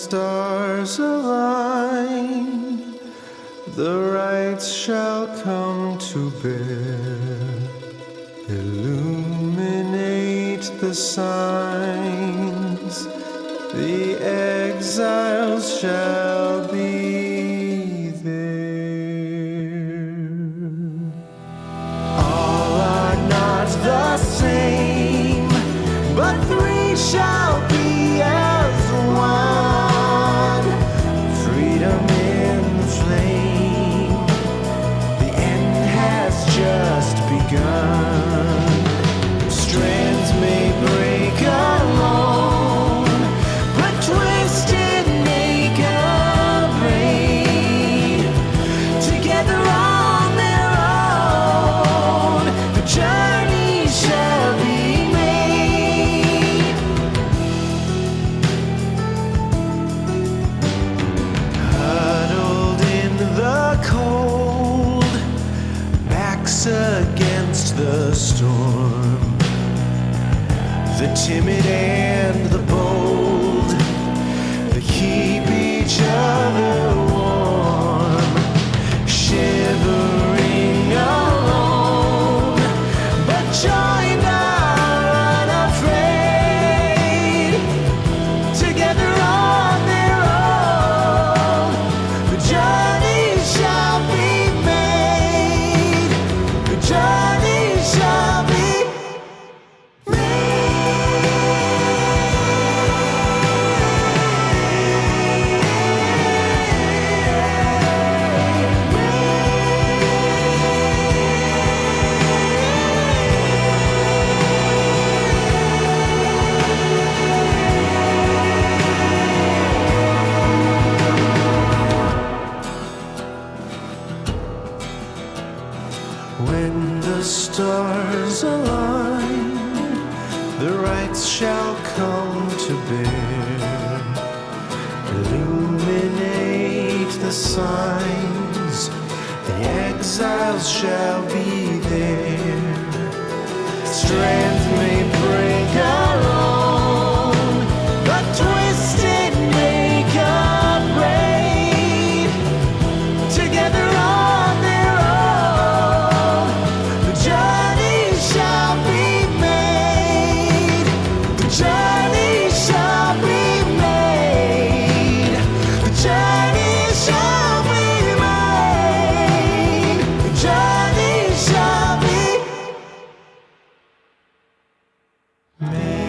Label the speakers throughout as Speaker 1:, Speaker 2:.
Speaker 1: stars align, the right shall come to bear. Illuminate the signs, the exiles shall be there. All are not the same, but three shall be as one. Freedom in the flame, the end has just begun. Strands may break alone, but twisted make a braid. Together on their own, the journey shall be made. Huddled in the cold, backs against the storm, the timid and the bold, they keep each other warm. Shivering alone, but joined are unafraid. Together on their own, the journey shall be made. The journey shall be when the stars align, the rights shall come to bear. Illuminate the signs, the exiles shall be there. Strands may break alone, but twisted make a braid. Together on their own, the journey shall be made. The journey shall be made. The journey shall be made. The journey shall be made.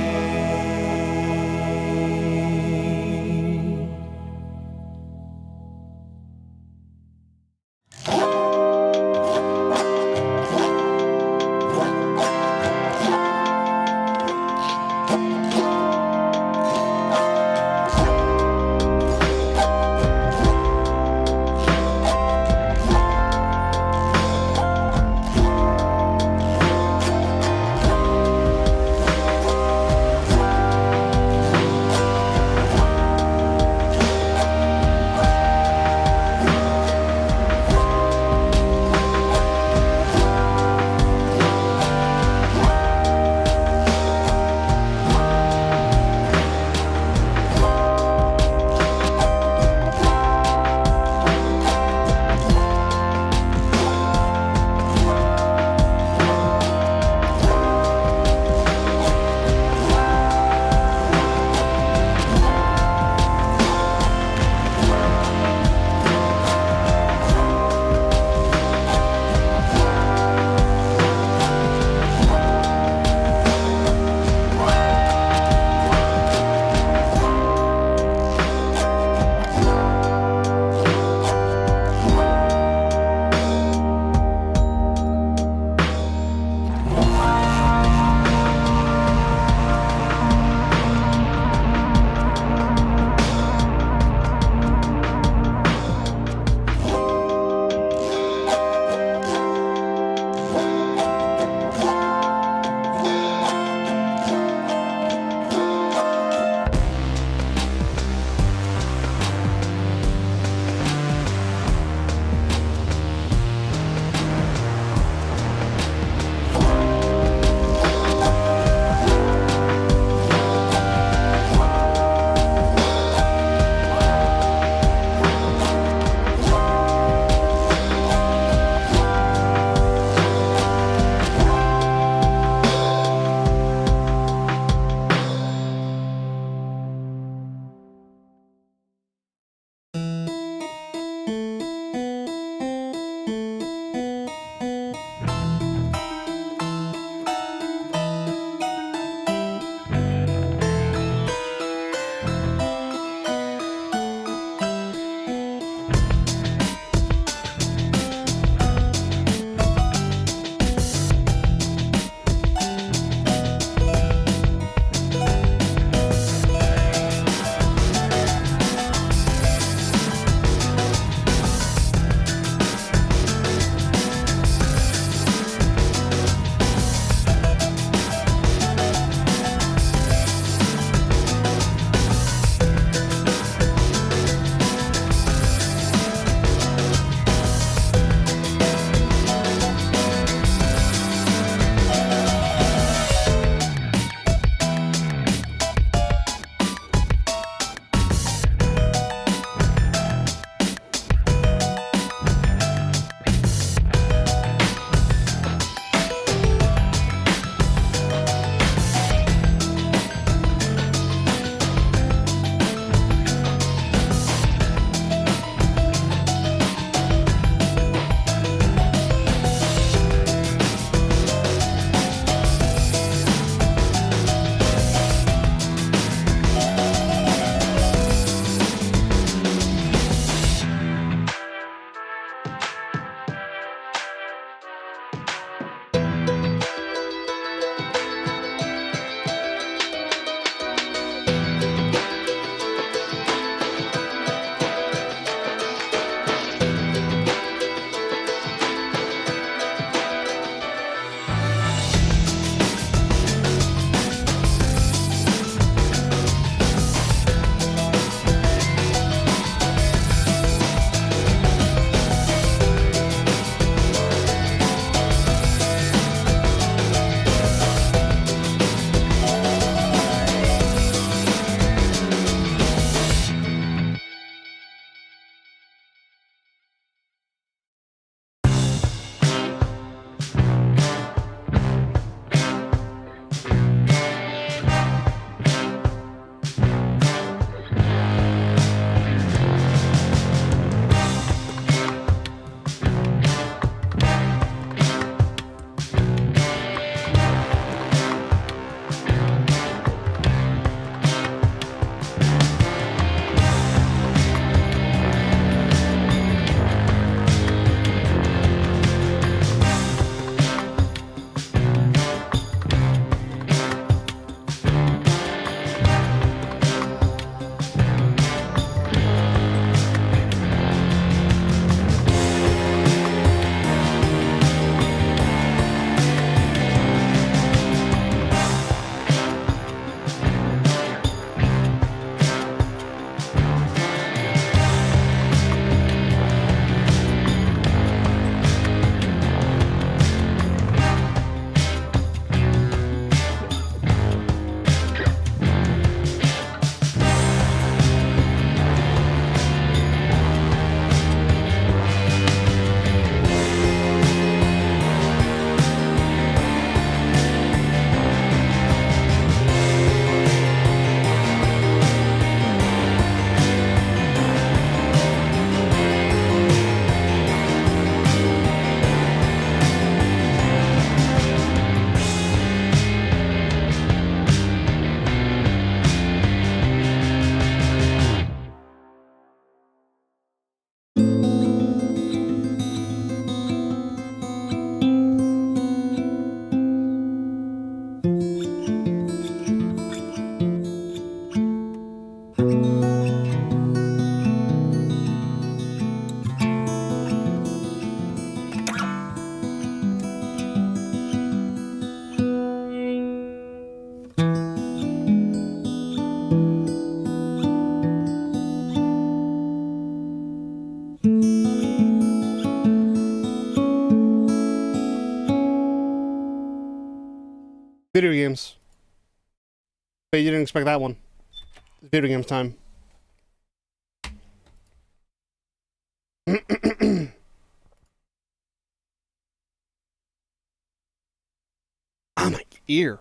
Speaker 2: Video games. But you didn't expect that one. It's video games time. Ah, my ear.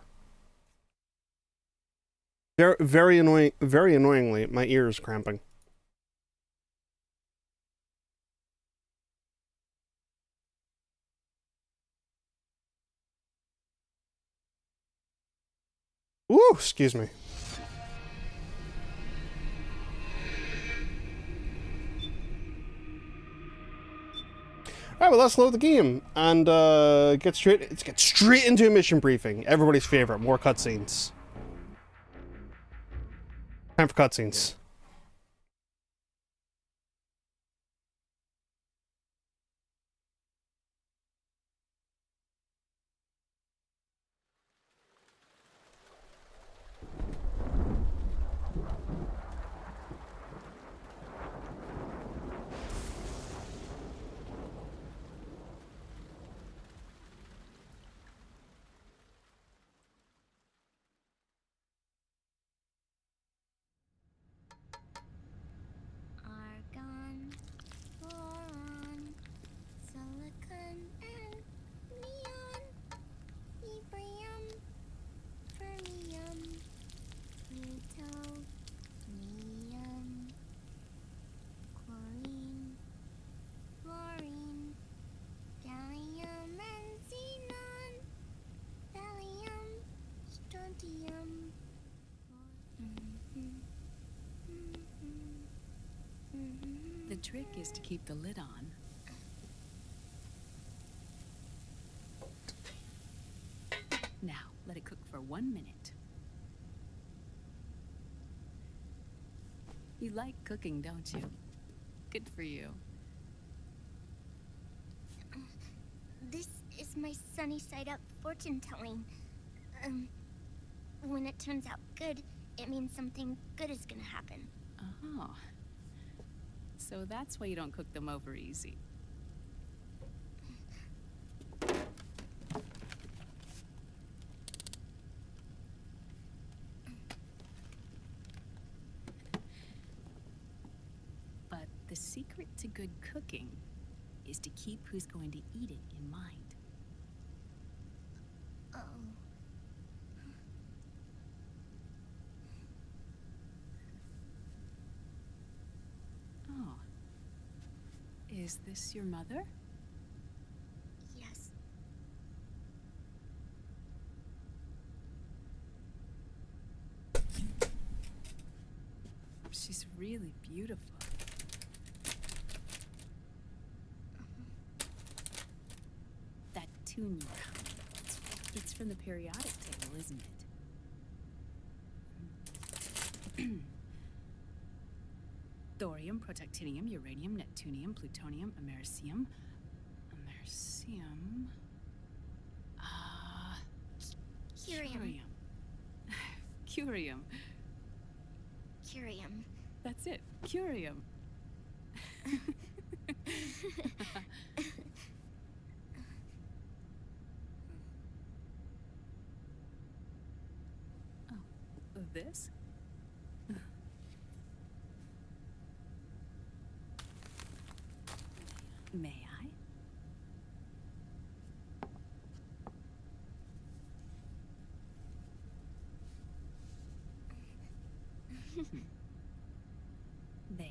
Speaker 2: Very, very annoying. Very annoyingly, my ear is cramping. Ooh, excuse me. Alright, well, let's load the game and get straight into a mission briefing. Everybody's favorite, more cutscenes. Time for cutscenes.
Speaker 3: Argon, boron, silicon, and neon, yttrium, fermium, plutonium, chlorine, fluorine, gallium, and xenon, thallium, strontium.
Speaker 4: The trick is to keep the lid on. Now, let it cook for 1 minute. You like cooking, don't you? Good for you.
Speaker 3: This is my sunny side up fortune telling. When it turns out good, it means something good is gonna happen.
Speaker 4: Oh. So that's why you don't cook them over easy. But the secret to good cooking is to keep who's going to eat it in mind.
Speaker 3: Oh.
Speaker 4: Oh. Is this your mother?
Speaker 3: Yes.
Speaker 4: She's really beautiful. That tune you count. It's from the periodic table, isn't it? Thorium, protactinium, uranium, neptunium, plutonium, americium. Americium.
Speaker 3: Curium.
Speaker 4: Curium.
Speaker 3: Curium.
Speaker 4: That's it. Curium. Oh, this? May I? There.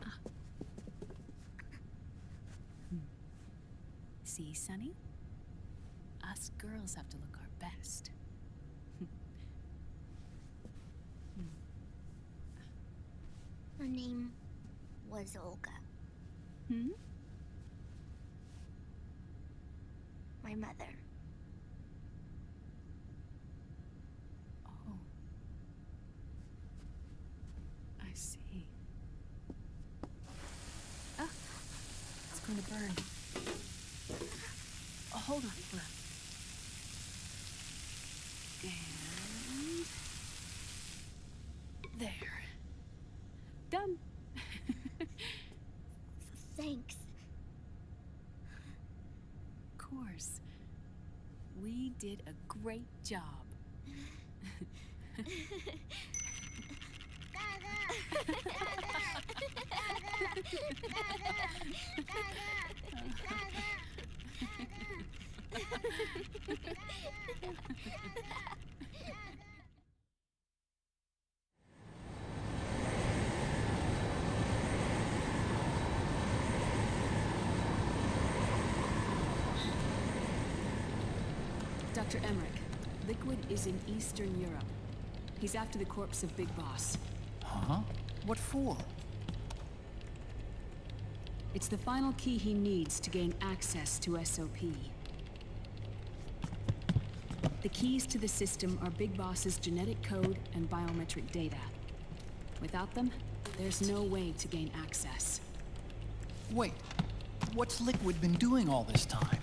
Speaker 4: Ah. See, Sonny? Us girls have to look our best.
Speaker 3: Her name was Olga.
Speaker 4: Hmm?
Speaker 3: My mother.
Speaker 4: Oh. I see. Ah! It's going to burn. Oh, hold on, Flip. And... there. Done.
Speaker 3: Thanks.
Speaker 4: Of course. We did a great job. Dr. Emmerich, Liquid is in Eastern Europe. He's after the corpse of Big Boss.
Speaker 5: Huh? What for?
Speaker 4: It's the final key he needs to gain access to SOP. The keys to the system are Big Boss's genetic code and biometric data. Without them, there's no way to gain access.
Speaker 5: Wait, what's Liquid been doing all this time?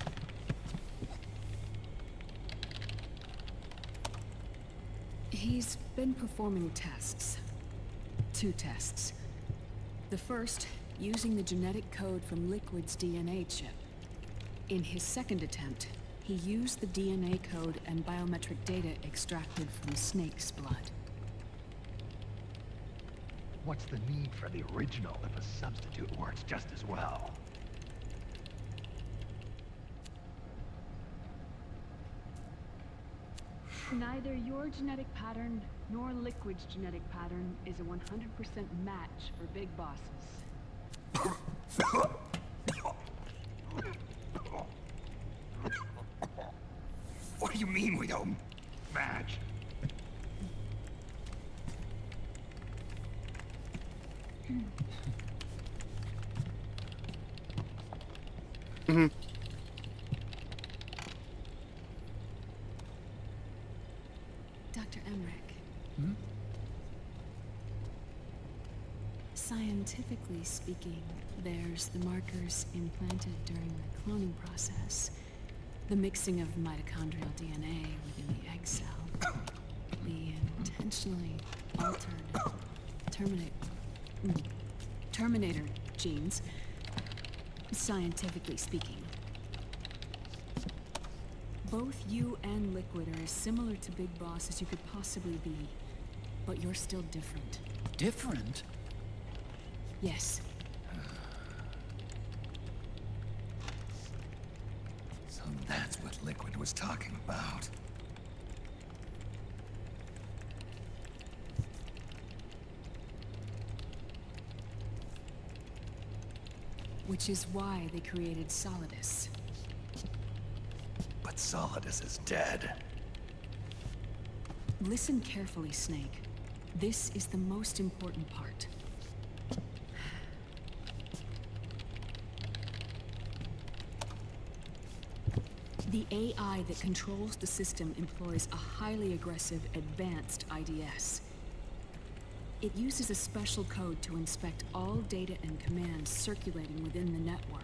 Speaker 4: He's been performing tests. 2 tests. The first, using the genetic code from Liquid's DNA chip. In his second attempt, he used the DNA code and biometric data extracted from Snake's blood.
Speaker 6: What's the need for the original if a substitute works just as well?
Speaker 4: Neither your genetic pattern nor Liquid's genetic pattern is a 100% match for Big Bosses.
Speaker 6: What do you mean we don't match?
Speaker 4: Dr. Emmerich.
Speaker 5: Hmm?
Speaker 4: Scientifically speaking, there's the markers implanted during the cloning process. The mixing of mitochondrial DNA within the egg cell. The intentionally altered Terminator genes, scientifically speaking. Both you and Liquid are as similar to Big Boss as you could possibly be, but you're still different.
Speaker 5: Different?
Speaker 4: Yes.
Speaker 6: So that's what Liquid was talking about.
Speaker 4: Which is why they created Solidus.
Speaker 6: But Solidus is dead.
Speaker 4: Listen carefully, Snake. This is the most important part. The AI that controls the system employs a highly aggressive, advanced IDS. It uses a special code to inspect all data and commands circulating within the network.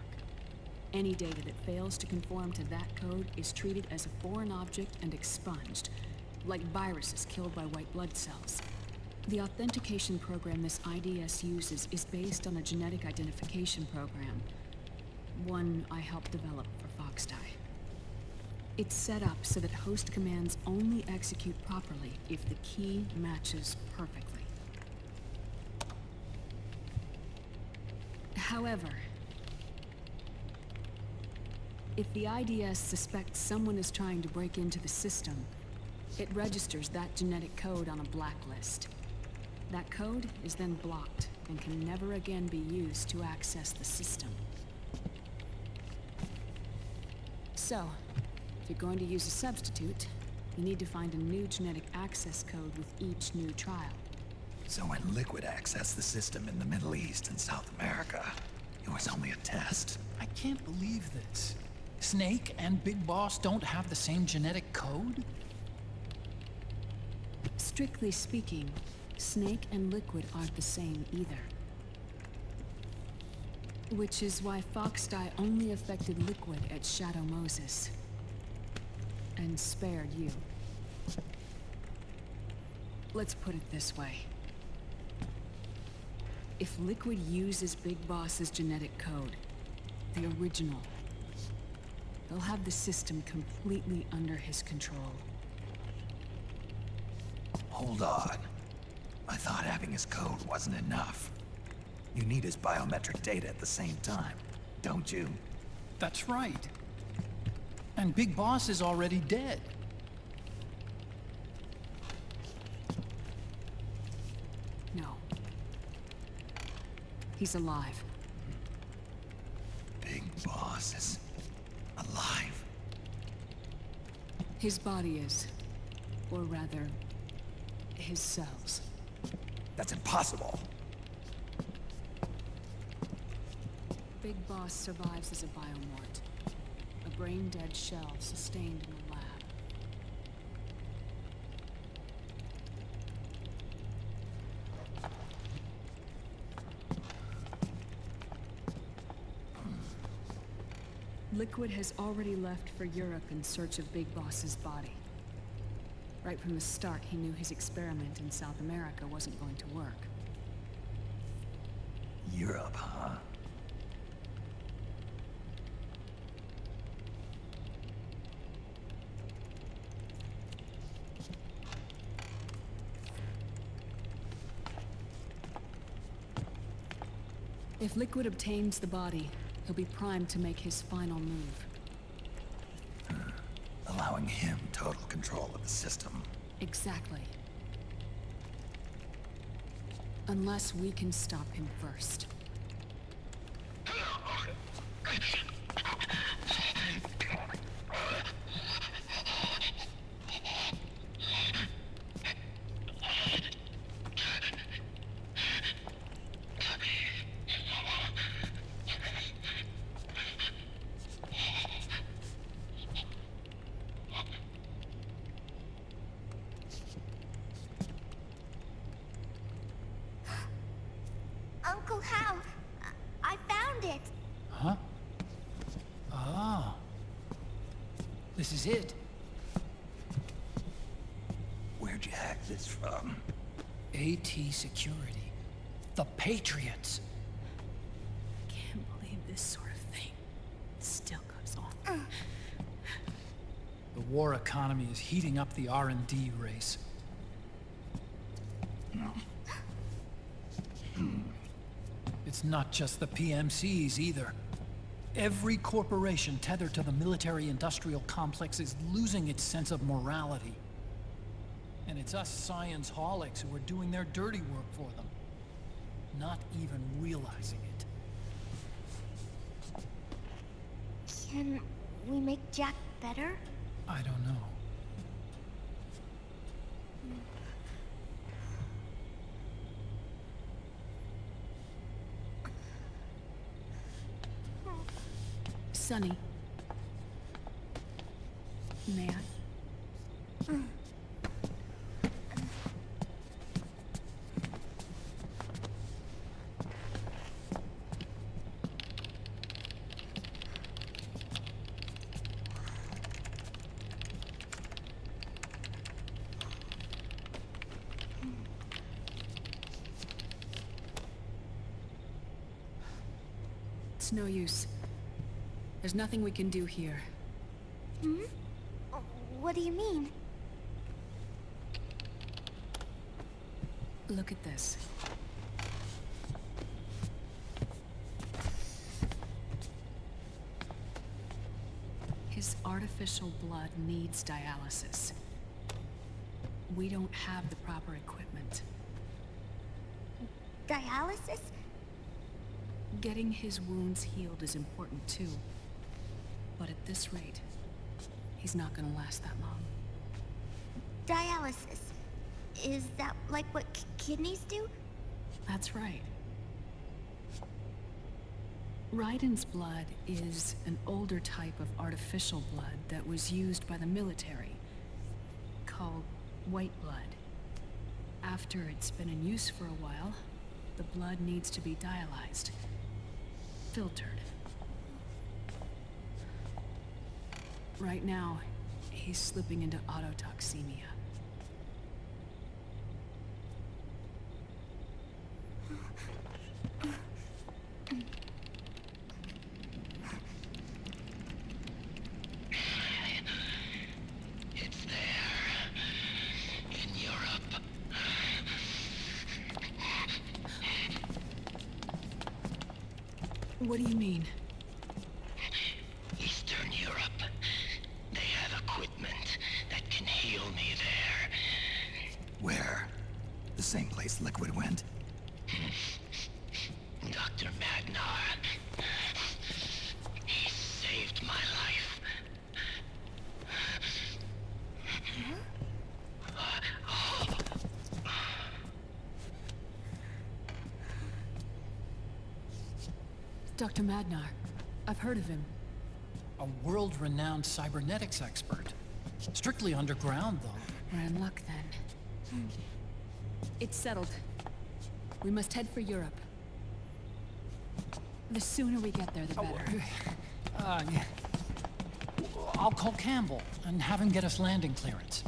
Speaker 4: Any data that fails to conform to that code is treated as a foreign object and expunged, like viruses killed by white blood cells. The authentication program this IDS uses is based on a genetic identification program, one I helped develop for Foxdie. It's set up so that host commands only execute properly if the key matches perfectly. However, if the IDS suspects someone is trying to break into the system, it registers that genetic code on a blacklist. That code is then blocked and can never again be used to access the system. So, if you're going to use a substitute, you need to find a new genetic access code with each new trial.
Speaker 6: So when Liquid accessed the system in the Middle East and South America, it was only a test.
Speaker 5: I can't believe this. Snake and Big Boss don't have the same genetic code?
Speaker 4: Strictly speaking, Snake and Liquid aren't the same either. Which is why Foxdie only affected Liquid at Shadow Moses. And spared you. Let's put it this way. If Liquid uses Big Boss's genetic code, the original, They'll have the system completely under his control.
Speaker 6: Hold on. I thought having his code wasn't enough. You need his biometric data at the same time, don't you?
Speaker 5: That's right. And Big Boss is already dead.
Speaker 4: No. He's alive.
Speaker 6: Big Boss is alive.
Speaker 4: His body is. Or rather, his cells.
Speaker 6: That's impossible.
Speaker 4: Big Boss survives as a biomort. A brain-dead shell sustained in a lab. Liquid has already left for Europe in search of Big Boss's body. Right from the start, he knew his experiment in South America wasn't going to work.
Speaker 6: Europe, huh?
Speaker 4: If Liquid obtains the body, he'll be primed to make his final move.
Speaker 6: Allowing him total control of the system.
Speaker 4: Exactly. Unless we can stop him first.
Speaker 3: Uncle Hal, I found it.
Speaker 5: Huh? Ah. This is it.
Speaker 6: Where'd you hack this from?
Speaker 5: AT Security. The Patriots.
Speaker 4: Can't believe this sort of thing still goes on.
Speaker 5: The war economy is heating up the R&D race. It's not just the PMCs either. Every corporation tethered to the military-industrial complex is losing its sense of morality. And it's us science-holics who are doing their dirty work for them, not even realizing it.
Speaker 3: Can we make Jack better?
Speaker 5: I don't know.
Speaker 4: Sonny. May I? It's no use. There's nothing we can do here.
Speaker 3: Hmm? What do you mean?
Speaker 4: Look at this. His artificial blood needs dialysis. We don't have the proper equipment.
Speaker 3: Dialysis?
Speaker 4: Getting his wounds healed is important too. But at this rate, he's not gonna last that long.
Speaker 3: Dialysis. Is that like what kidneys do?
Speaker 4: That's right. Raiden's blood is an older type of artificial blood that was used by the military, called white blood. After it's been in use for a while, the blood needs to be dialyzed, filtered. Right now, he's slipping into autotoxemia. What do you mean?
Speaker 7: Eastern Europe. They have equipment that can heal me there.
Speaker 6: Where? The same place Liquid went?
Speaker 7: Dr. Magnar. He saved my life.
Speaker 4: Dr. Madnar. I've heard of him.
Speaker 5: A world-renowned cybernetics expert. Strictly underground, though.
Speaker 4: We're in luck then. It's settled. We must head for Europe. The sooner we get there, the better.
Speaker 5: Yeah. I'll call Campbell and have him get us landing clearance.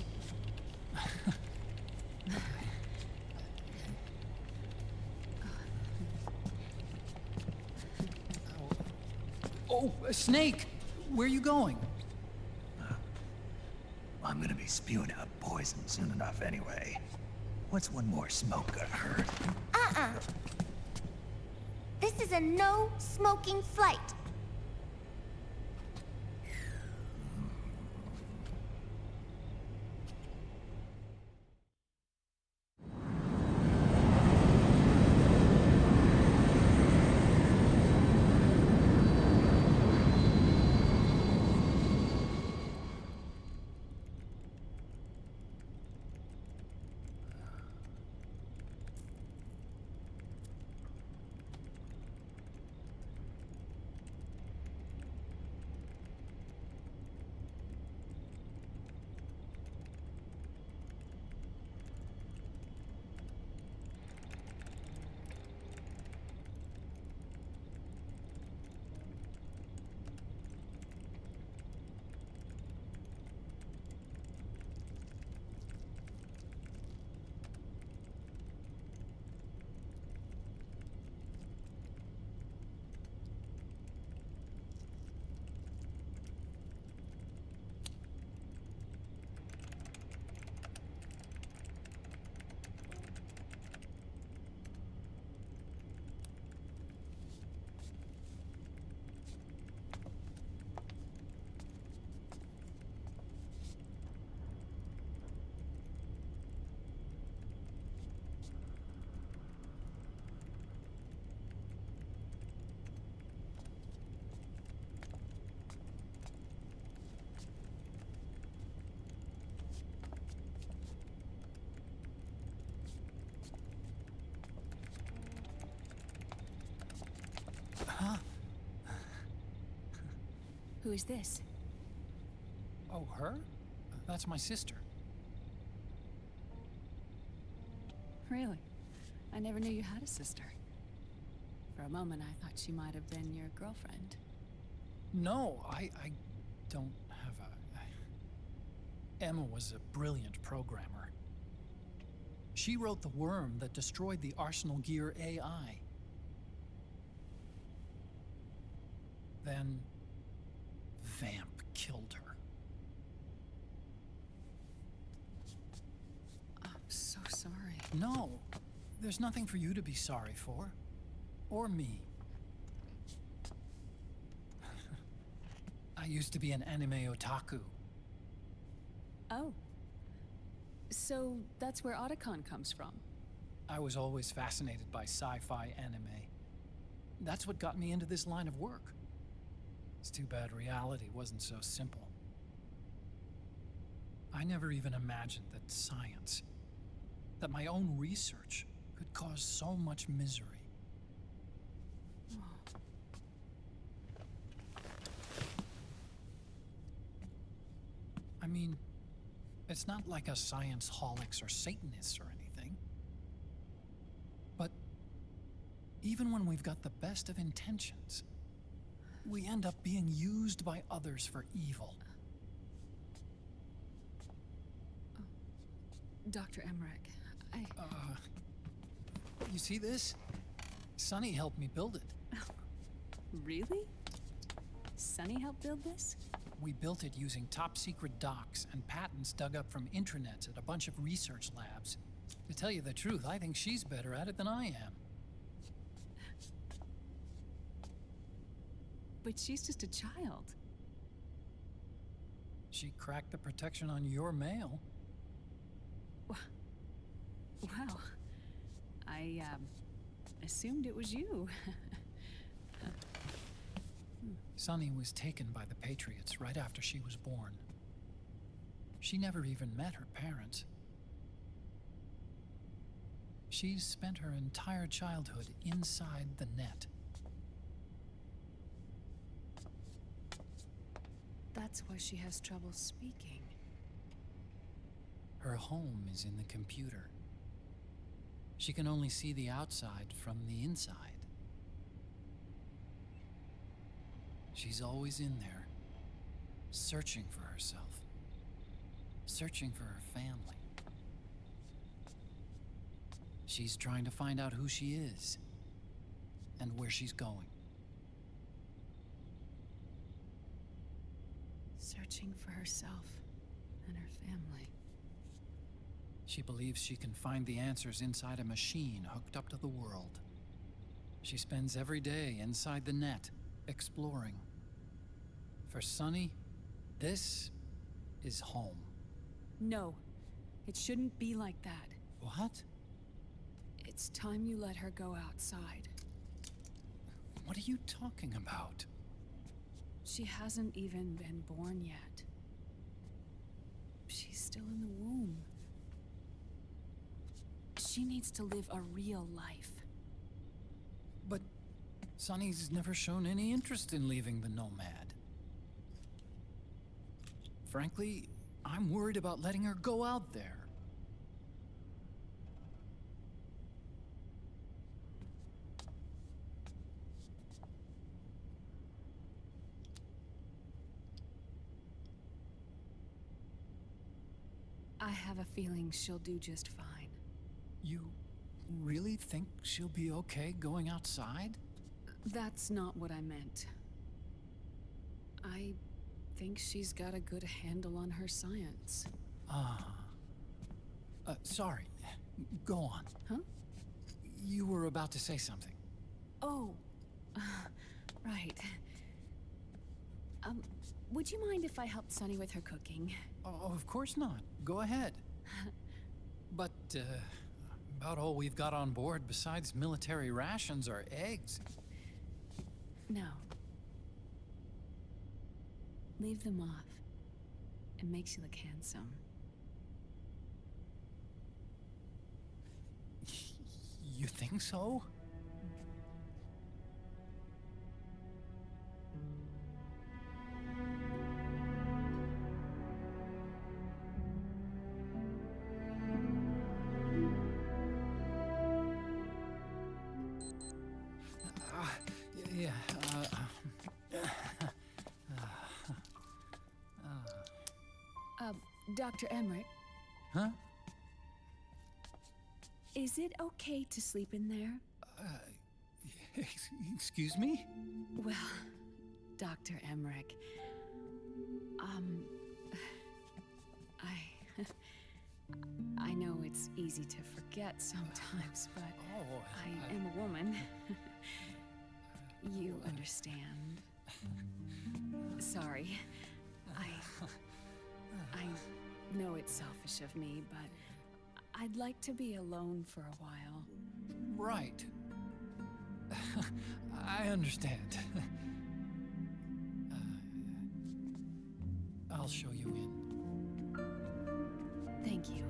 Speaker 5: Oh, Snake! Where are you going?
Speaker 6: I'm gonna be spewing out poison soon enough anyway. What's one more smoke gonna hurt?
Speaker 3: This is a no smoking flight.
Speaker 4: Who is this?
Speaker 5: Oh, her? That's my sister.
Speaker 4: Really? I never knew you had a sister. For a moment, I thought she might have been your girlfriend.
Speaker 5: No, I don't have a... Emma was a brilliant programmer. She wrote the worm that destroyed the Arsenal Gear AI. Then... Vamp killed her.
Speaker 4: I'm so sorry.
Speaker 5: No, there's nothing for you to be sorry for. Or me. I used to be an anime otaku.
Speaker 4: Oh. So that's where Otacon comes from.
Speaker 5: I was always fascinated by sci-fi anime. That's what got me into this line of work. It's too bad reality wasn't so simple. I never even imagined that science, that my own research, could cause so much misery. I mean, it's not like us science holics or Satanists or anything. But even when we've got the best of intentions, we end up being used by others for evil.
Speaker 4: Dr. Emmerich,
Speaker 5: You see this? Sonny helped me build it.
Speaker 4: Really? Sonny helped build this?
Speaker 5: We built it using top-secret docs and patents dug up from intranets at a bunch of research labs. To tell you the truth, I think she's better at it than I am.
Speaker 4: But she's just a child.
Speaker 5: She cracked the protection on your mail.
Speaker 4: Wow. I, assumed it was you.
Speaker 5: Sunny was taken by the Patriots right after she was born. She never even met her parents. She's spent her entire childhood inside the net.
Speaker 4: That's why she has trouble speaking.
Speaker 5: Her home is in the computer. She can only see the outside from the inside. She's always in there, searching for herself, searching for her family. She's trying to find out who she is and where she's going.
Speaker 4: Searching for herself and her family.
Speaker 5: She believes she can find the answers inside a machine hooked up to the world. She spends every day inside the net, exploring. For Sunny, this is home.
Speaker 4: No, it shouldn't be like that.
Speaker 5: What?
Speaker 4: It's time you let her go outside.
Speaker 5: What are you talking about?
Speaker 4: She hasn't even been born yet. She's still in the womb. She needs to live a real life.
Speaker 5: But Sunny's never shown any interest in leaving the Nomad. Frankly, I'm worried about letting her go out there.
Speaker 4: I have a feeling she'll do just fine.
Speaker 5: You really think she'll be okay going outside?
Speaker 4: That's not what I meant. I think she's got a good handle on her science.
Speaker 5: Sorry. Go on.
Speaker 4: Huh?
Speaker 5: You were about to say something.
Speaker 4: Oh, right. Would you mind if I helped Sunny with her cooking?
Speaker 5: Oh, of course not. Go ahead. But, about all we've got on board besides military rations are eggs.
Speaker 4: No. Leave them off. It makes you look handsome.
Speaker 5: You think so?
Speaker 4: Dr. Emmerich,
Speaker 5: Huh?
Speaker 4: is it okay to sleep in there?
Speaker 5: Excuse me?
Speaker 4: Well, Dr. Emmerich, I know it's easy to forget sometimes, but I am a woman. You understand. Sorry. I know it's selfish of me, but I'd like to be alone for a while.
Speaker 5: Right. I understand. I'll show you in.
Speaker 4: Thank you.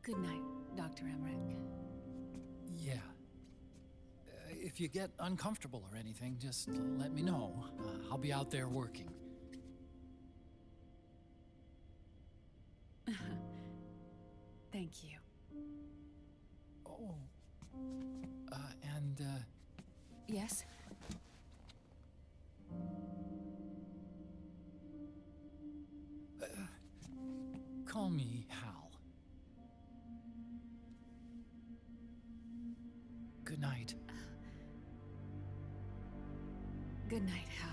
Speaker 4: Good night, Dr. Emmerich.
Speaker 5: Yeah. If you get uncomfortable or anything, just let me know. I'll be out there working.
Speaker 4: Thank you.
Speaker 5: Oh. And,
Speaker 4: Yes?
Speaker 5: call me Hal. Good night.
Speaker 4: Good night, Hal.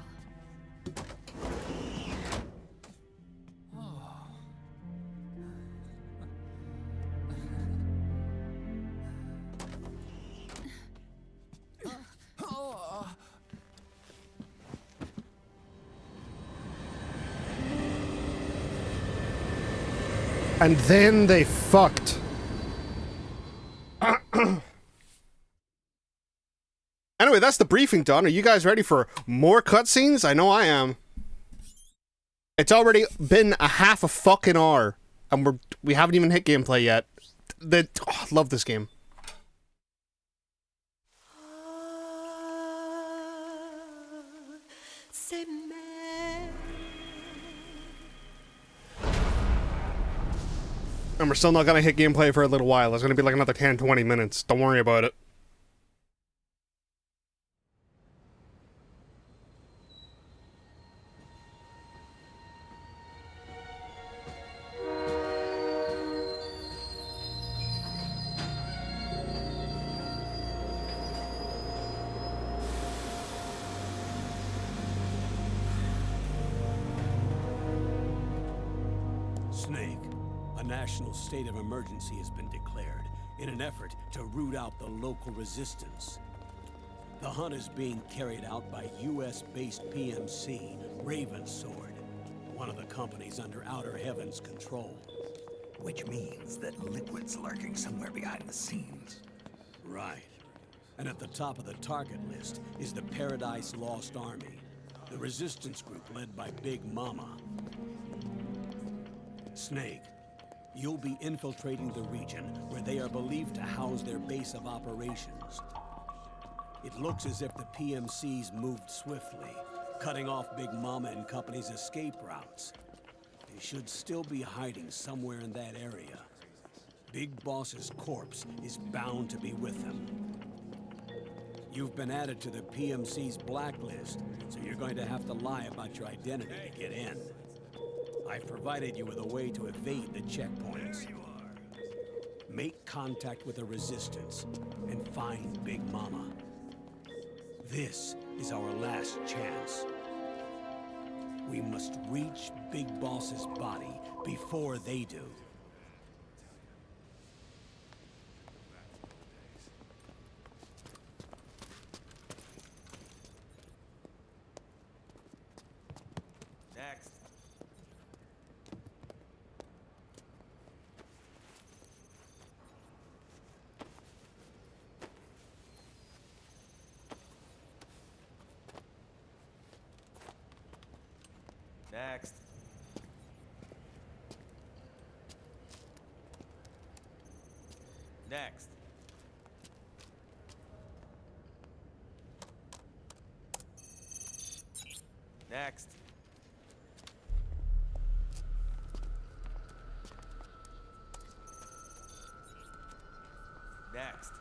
Speaker 2: And then they fucked. Anyway, that's the briefing done. Are you guys ready for more cutscenes? I know I am. It's already been a half a fucking hour, and we haven't even hit gameplay yet. I love this game. And we're still not gonna hit gameplay for a little while. It's gonna be like another 10-20 minutes. Don't worry about it.
Speaker 8: Snake, a national state of emergency has been declared in an effort to root out the local resistance. The hunt is being carried out by US-based PMC, Ravensword, one of the companies under Outer Heaven's control.
Speaker 6: Which means that Liquid's lurking somewhere behind the scenes.
Speaker 8: Right. And at the top of the target list is the Paradise Lost Army, the resistance group led by Big Mama. Snake, you'll be infiltrating the region where they are believed to house their base of operations. It looks as if the PMC's moved swiftly, cutting off Big Mama and company's escape routes. They should still be hiding somewhere in that area. Big Boss's corpse is bound to be with them. You've been added to the PMC's blacklist, so you're going to have to lie about your identity to get in. I've provided you with a way to evade the checkpoints. Make contact with the Resistance and find Big Mama. This is our last chance. We must reach Big Boss's body before they do.
Speaker 9: Next. Next. Next. Next. Next.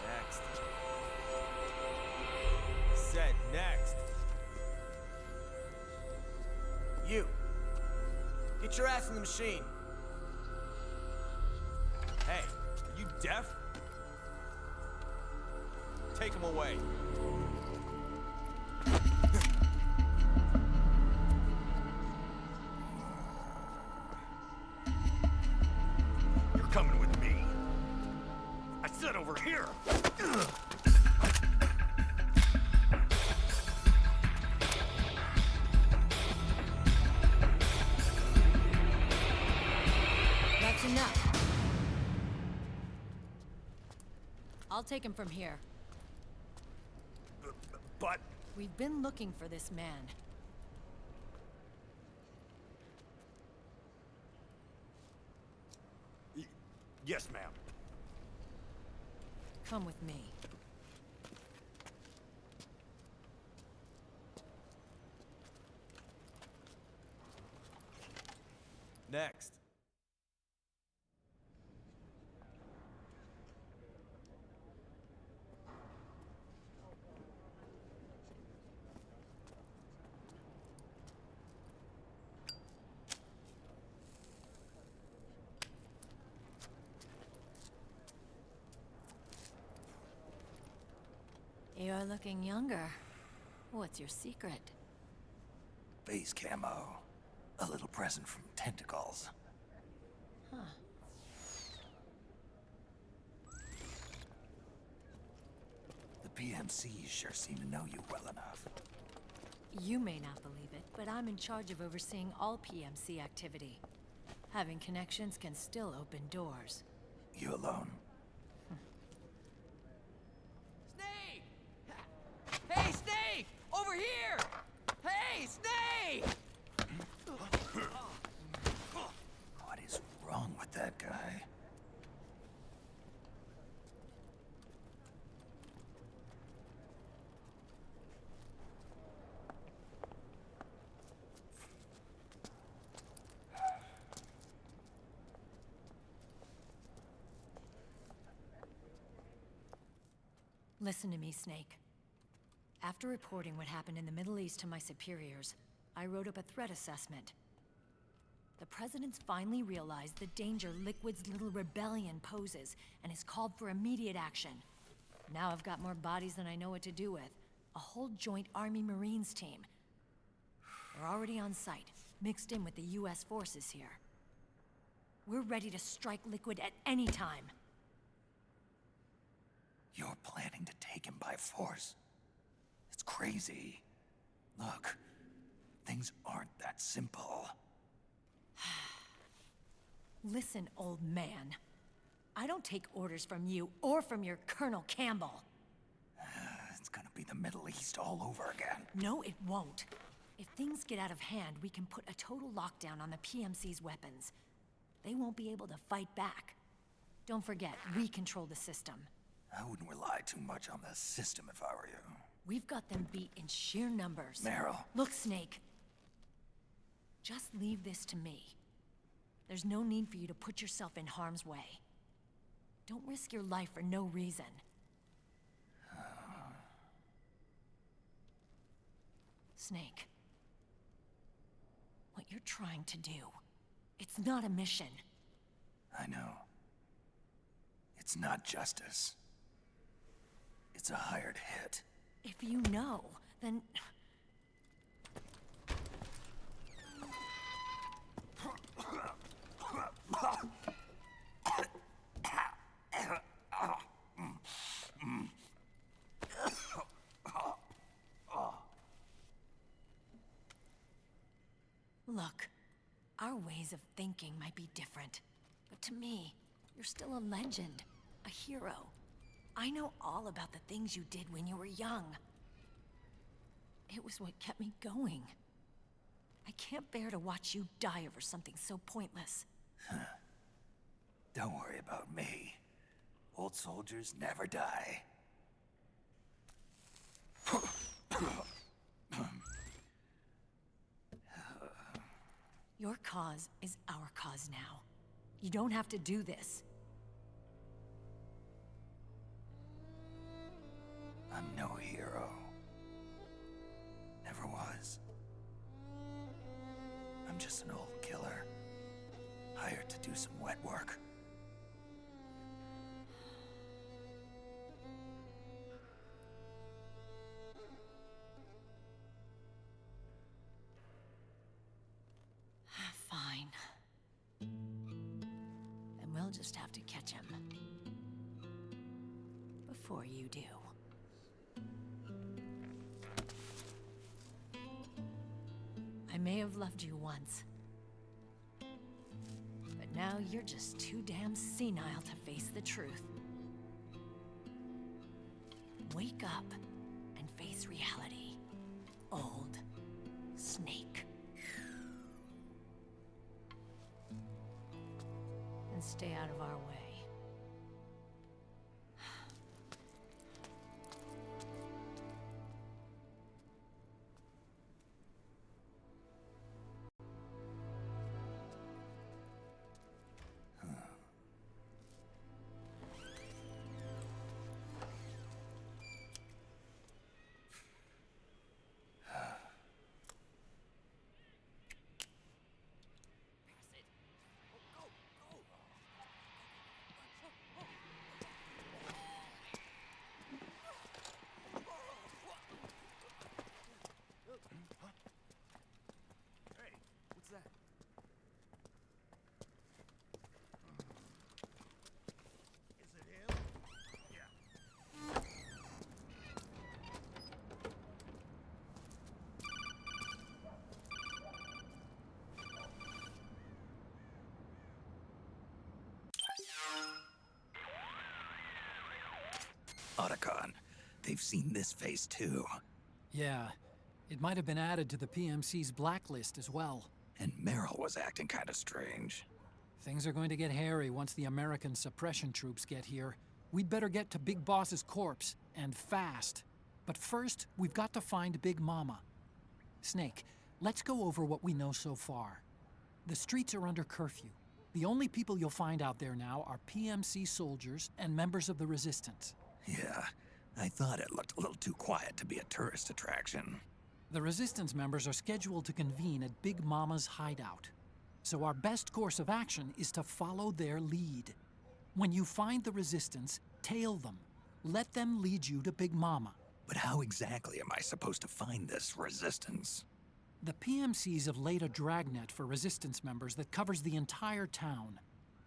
Speaker 9: Next. Said next. You. Get your ass in the machine. Hey, are you deaf? Take him away.
Speaker 6: You're coming with me. I said over here.
Speaker 10: That's enough. I'll take him from here.
Speaker 6: But
Speaker 10: We've been looking for this man.
Speaker 6: yes, ma'am.
Speaker 10: Come with me.
Speaker 9: next?
Speaker 10: You're looking younger. What's your secret?
Speaker 6: Face camo. A little present from tentacles.
Speaker 10: Huh.
Speaker 6: The PMCs sure seem to know you well enough.
Speaker 10: You may not believe it, but I'm in charge of overseeing all PMC activity. Having connections can still open doors.
Speaker 6: You alone?
Speaker 9: Snake! Hey, Snake! Over here! Hey, Snake!
Speaker 6: What is wrong with that guy?
Speaker 10: Listen to me, Snake. After reporting what happened in the Middle East to my superiors, I wrote up a threat assessment. The President's finally realized the danger Liquid's little rebellion poses and has called for immediate action. Now I've got more bodies than I know what to do with. A whole joint Army-Marines team. We're already on site, mixed in with the US forces here. We're ready to strike Liquid at any time.
Speaker 6: You're planning to take him by force? It's crazy. Look, things aren't that simple.
Speaker 10: Listen, old man. I don't take orders from you or from your Colonel Campbell.
Speaker 6: It's gonna be the Middle East all over again.
Speaker 10: No, it won't. If things get out of hand, we can put a total lockdown on the PMC's weapons. They won't be able to fight back. Don't forget, we control the system.
Speaker 6: I wouldn't rely too much on the system if I were you.
Speaker 10: We've got them beat in sheer numbers.
Speaker 6: Meryl.
Speaker 10: Look, Snake. Just leave this to me. There's no need for you to put yourself in harm's way. Don't risk your life for no reason. Snake. What you're trying to do, it's not a mission.
Speaker 6: I know. It's not justice. It's a hired hit.
Speaker 10: If you know, then... Look, our ways of thinking might be different, but to me, you're still a legend, a hero. I know all about the things you did when you were young. It was what kept me going. I can't bear to watch you die over something so pointless.
Speaker 6: Don't worry about me. Old soldiers never die.
Speaker 10: Your cause is our cause now. You don't have to do this.
Speaker 6: I'm no hero. Never was. I'm just an old killer, hired to do some wet work.
Speaker 10: Fine. Then we'll just have to catch him. Before you do. I may have loved you once. But now you're just too damn senile to face the truth. Wake up and face reality. Old Snake. And stay out of our way.
Speaker 6: Otacon, they've seen this face too.
Speaker 5: Yeah, it might have been added to the PMC's blacklist as well.
Speaker 6: And Meryl was acting kind of strange.
Speaker 5: Things are going to get hairy once the American suppression troops get here. We'd better get to Big Boss's corpse, and fast. But first, we've got to find Big Mama. Snake, let's go over what we know so far. The streets are under curfew. The only people you'll find out there now are PMC soldiers and members of the Resistance.
Speaker 6: Yeah, I thought it looked a little too quiet to be a tourist attraction.
Speaker 5: The Resistance members are scheduled to convene at Big Mama's hideout. So our best course of action is to follow their lead. When you find the Resistance, tail them. Let them lead you to Big Mama.
Speaker 6: But how exactly am I supposed to find this Resistance?
Speaker 5: The PMCs have laid a dragnet for Resistance members that covers the entire town.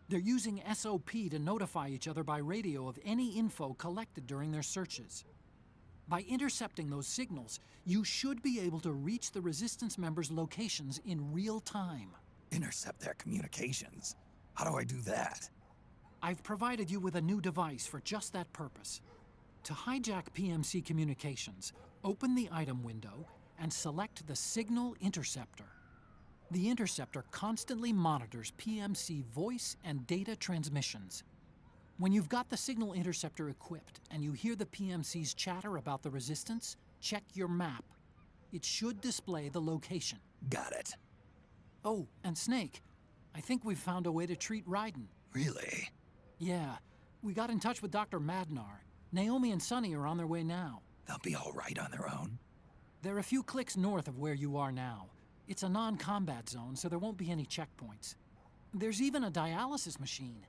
Speaker 5: They're using SOP to notify each other by radio of any info collected during their searches. By intercepting those signals, you should be able to reach the Resistance members' locations in real time.
Speaker 6: Intercept their communications? How do I do that?
Speaker 5: I've provided you with a new device for just that purpose. To hijack PMC communications, open the item window and select the Signal Interceptor. The interceptor constantly monitors PMC voice and data transmissions. When you've got the Signal Interceptor equipped and you hear the PMC's chatter about the Resistance, check your map. It should display the location.
Speaker 6: Got it.
Speaker 5: Oh, and Snake, I think we've found a way to treat Raiden.
Speaker 6: Really?
Speaker 5: Yeah, we got in touch with Dr. Madnar. Naomi and Sonny are on their way now.
Speaker 6: They'll be all right on their own?
Speaker 5: They're a few clicks north of where you are now. It's a non-combat zone, so there won't be any checkpoints. There's even a dialysis machine.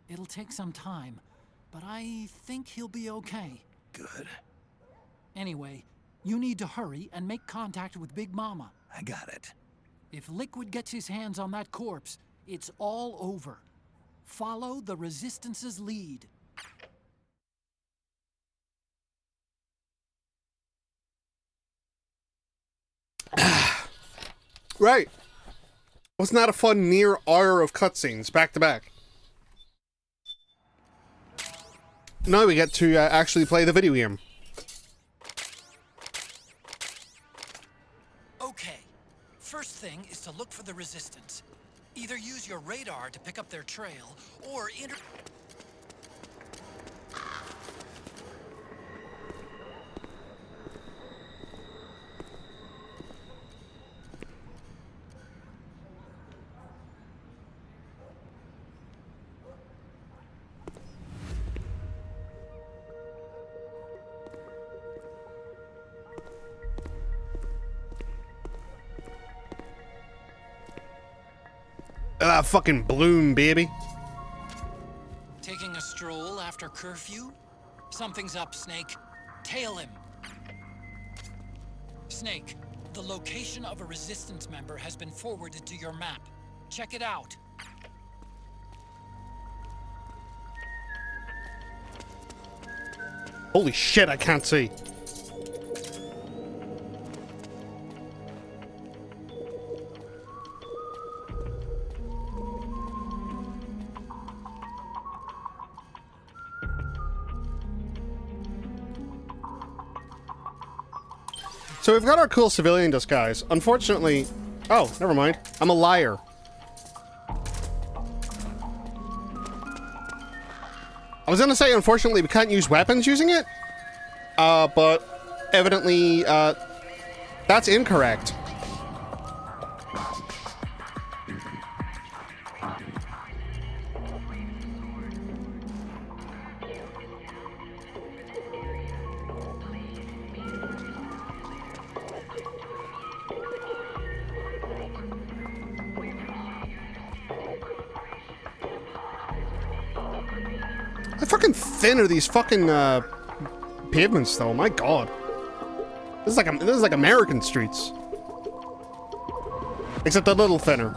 Speaker 5: It'll take some time, but I think he'll be okay.
Speaker 6: Good.
Speaker 5: Anyway, you need to hurry and make contact with Big Mama.
Speaker 6: I got it.
Speaker 5: If Liquid gets his hands on that corpse, it's all over. Follow the Resistance's lead.
Speaker 2: Right. Wasn't that a fun near hour of cutscenes back to back? Now we get to actually play the video game.
Speaker 5: Okay. First thing is to look for the Resistance. Either use your radar to pick up their trail, or
Speaker 2: Ah, fucking bloom, baby.
Speaker 5: Taking a stroll after curfew? Something's up, Snake. Tail him. Snake, the location of a Resistance member has been forwarded to your map. Check it out.
Speaker 2: Holy shit, I can't see. So we've got our cool civilian disguise. Unfortunately... Oh, never mind. I'm a liar. I was gonna say, unfortunately, we can't use weapons using it. But evidently, that's incorrect. How fucking thin are these fucking pavements, though? My God, this is like American streets, except a little thinner.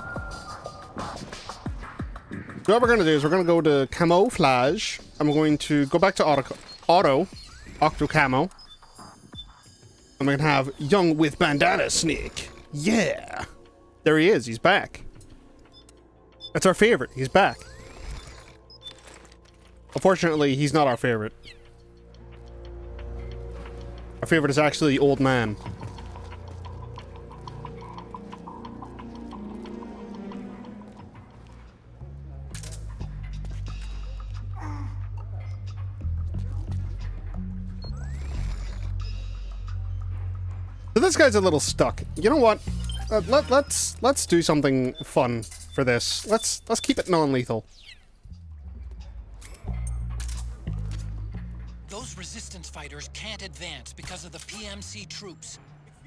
Speaker 2: So what we're gonna do is we're gonna go to camouflage. I'm going to go back to octo camo. I'm gonna have young with bandana Snake. Yeah, there he is. He's back. That's our favorite. He's back. Unfortunately, he's not our favorite. Our favorite is actually Old Man. So this guy's a little stuck. You know what? Let's do something fun for this. Let's keep it non-lethal.
Speaker 5: Those resistance fighters can't advance because of the PMC troops.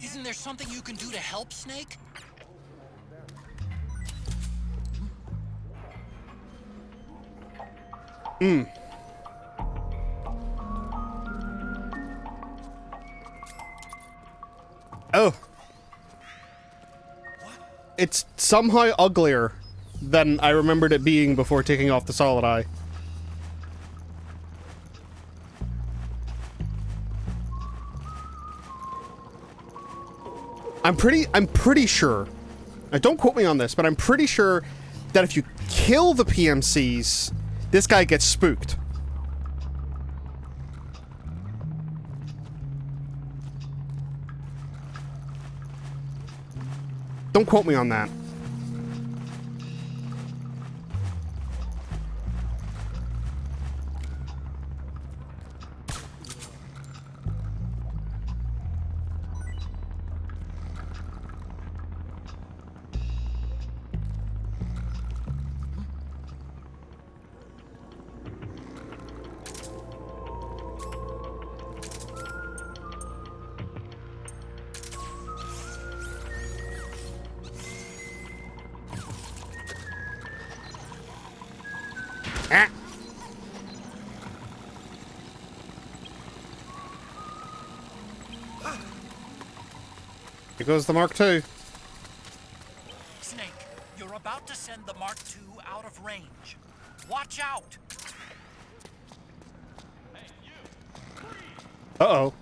Speaker 5: Isn't there something you can do to help, Snake?
Speaker 2: Oh. It's somehow uglier than I remembered it being before taking off the solid eye. I'm pretty sure, now don't quote me on this, but I'm pretty sure that if you kill the PMCs, this guy gets spooked. Don't quote me on that. Ah. Here goes the Mark II.
Speaker 5: Snake, you're about to send the Mark II out of range. Watch out!
Speaker 2: Uh-oh.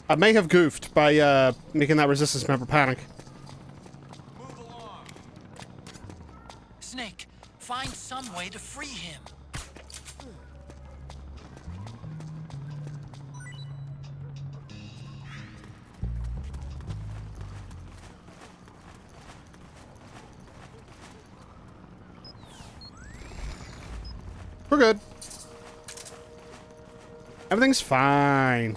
Speaker 2: I may have goofed by making that resistance member panic.
Speaker 5: Snake, find some way to free him.
Speaker 2: We're good. Everything's fine.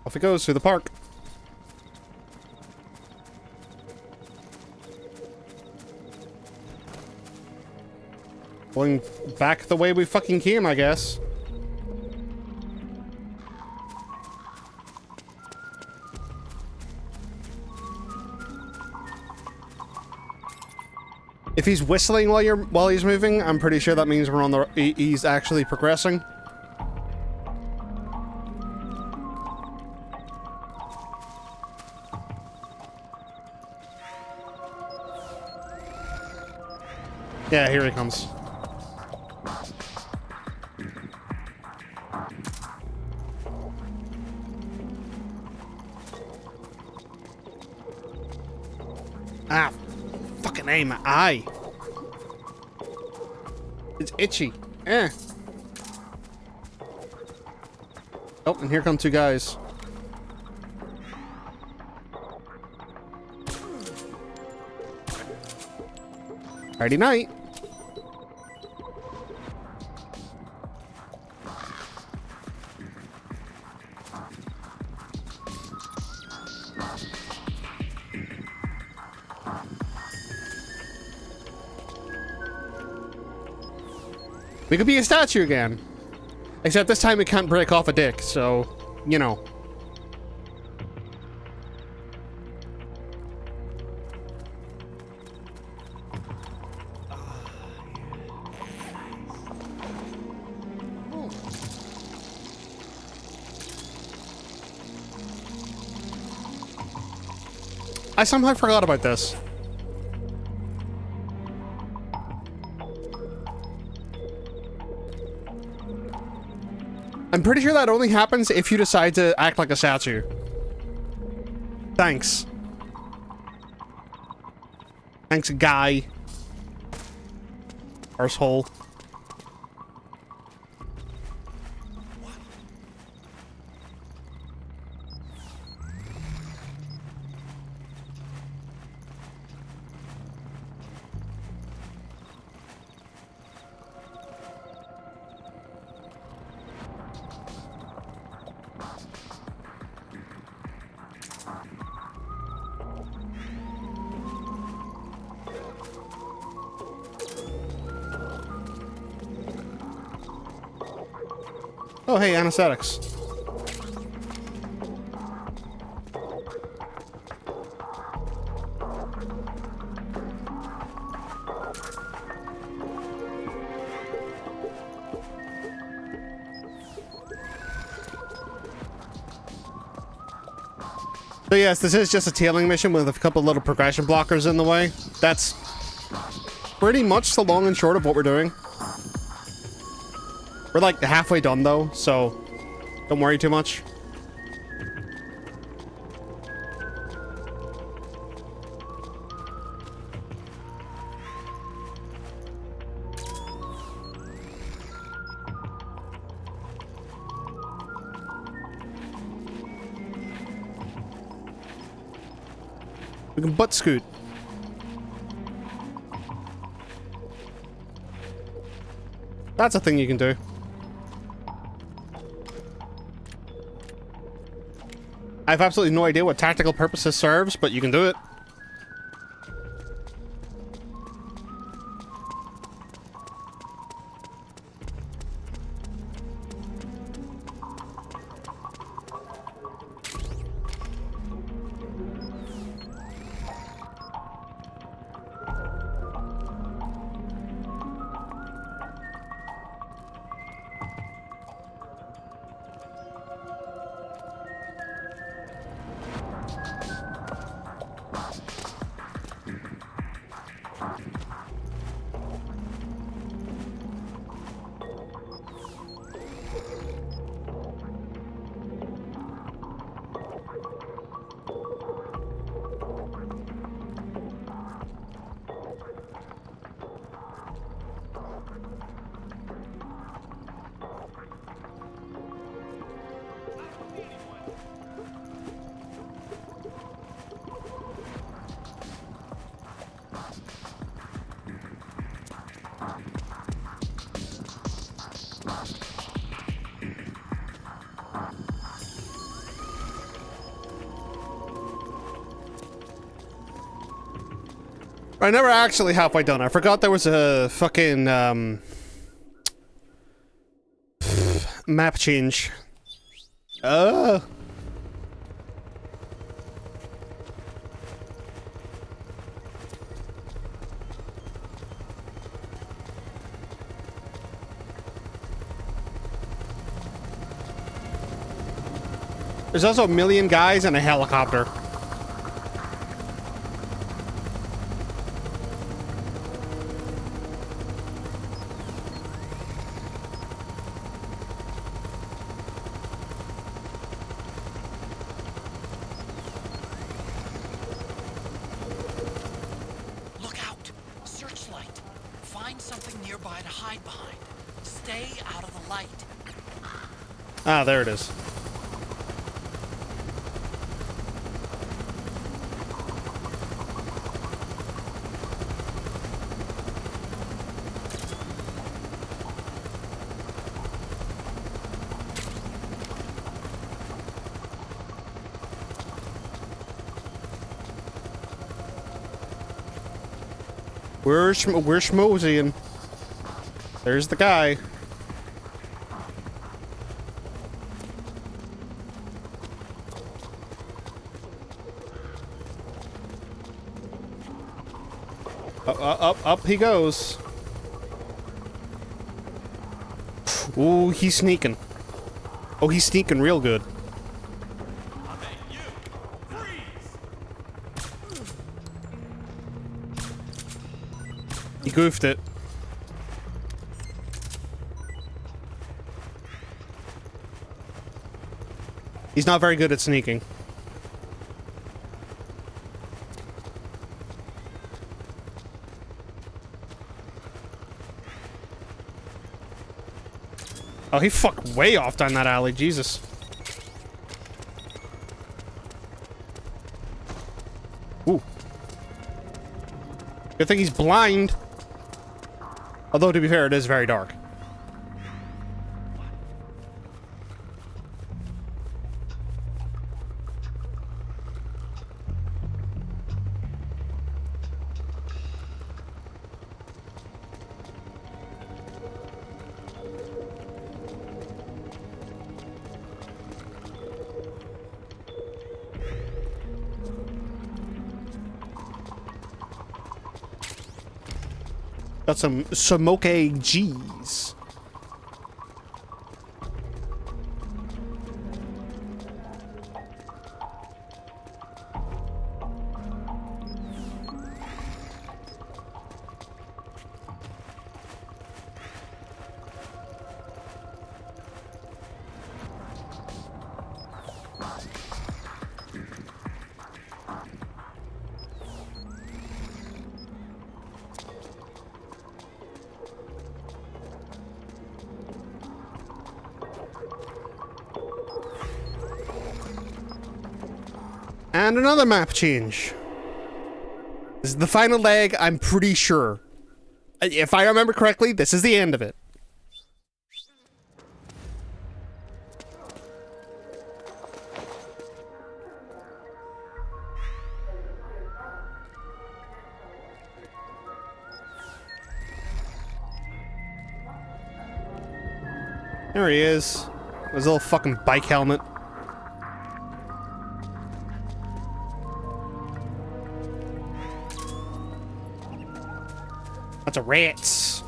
Speaker 2: Off it goes through the park. Going back the way we fucking came, I guess. If he's whistling while he's moving, I'm pretty sure that means we're on the he's actually progressing. Yeah, here he comes. Ah, fucking A, my eye. It's itchy. Eh. Oh, and here come two guys. Friday night. We could be a statue again. Except this time we can't break off a dick, so, you know. I somehow forgot about this. I'm pretty sure that only happens if you decide to act like a statue. Thanks. Thanks, guy. Arsehole. Oh, hey, anesthetics. So yes, this is just a tailing mission with a couple little progression blockers in the way. That's pretty much the long and short of what we're doing. We're like halfway done though, so don't worry too much. We can butt scoot. That's a thing you can do. I have absolutely no idea what tactical purpose this serves, but you can do it. I never actually halfway done. I forgot there was a fucking map change. There's also a million guys and a helicopter. Ah, there it is. We're schmoozing. There's the guy. Up he goes. Ooh, he's sneaking. Oh, he's sneaking real good. He goofed it. He's not very good at sneaking. Oh, he fucked way off down that alley. Jesus. Ooh. Good thing he's blind. Although, to be fair, it is very dark. Got some smoke G's. And another map change. This is the final leg, I'm pretty sure. If I remember correctly, this is the end of it. There he is. His little fucking bike helmet. Bunch of rats.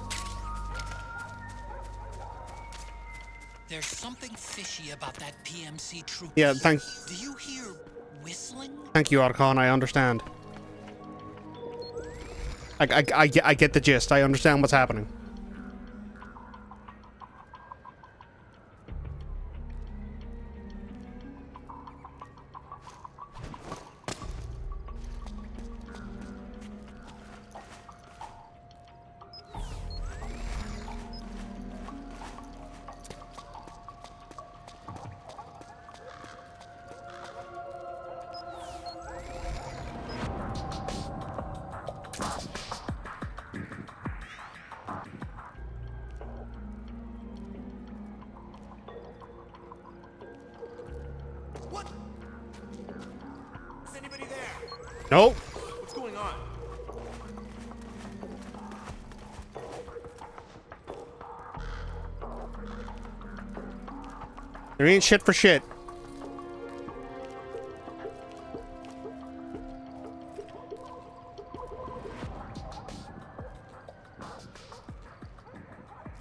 Speaker 5: There's something fishy about that PMC troop.
Speaker 2: Yeah,
Speaker 5: Do you hear whistling?
Speaker 2: Thank you, Archon. I understand. I get the gist. I understand what's happening.
Speaker 9: What? Is anybody there?
Speaker 2: Nope.
Speaker 9: What's going on?
Speaker 2: There ain't shit for shit.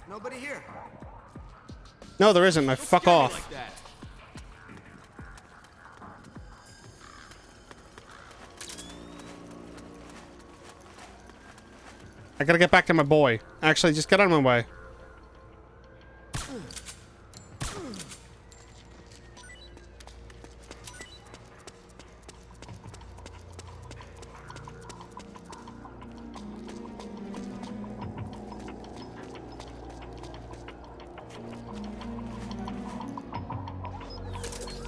Speaker 9: Nobody here.
Speaker 2: No, there isn't. Now fuck
Speaker 9: Scare me
Speaker 2: off.
Speaker 9: like that.
Speaker 2: I gotta get back to my boy. Actually, just get out of my way.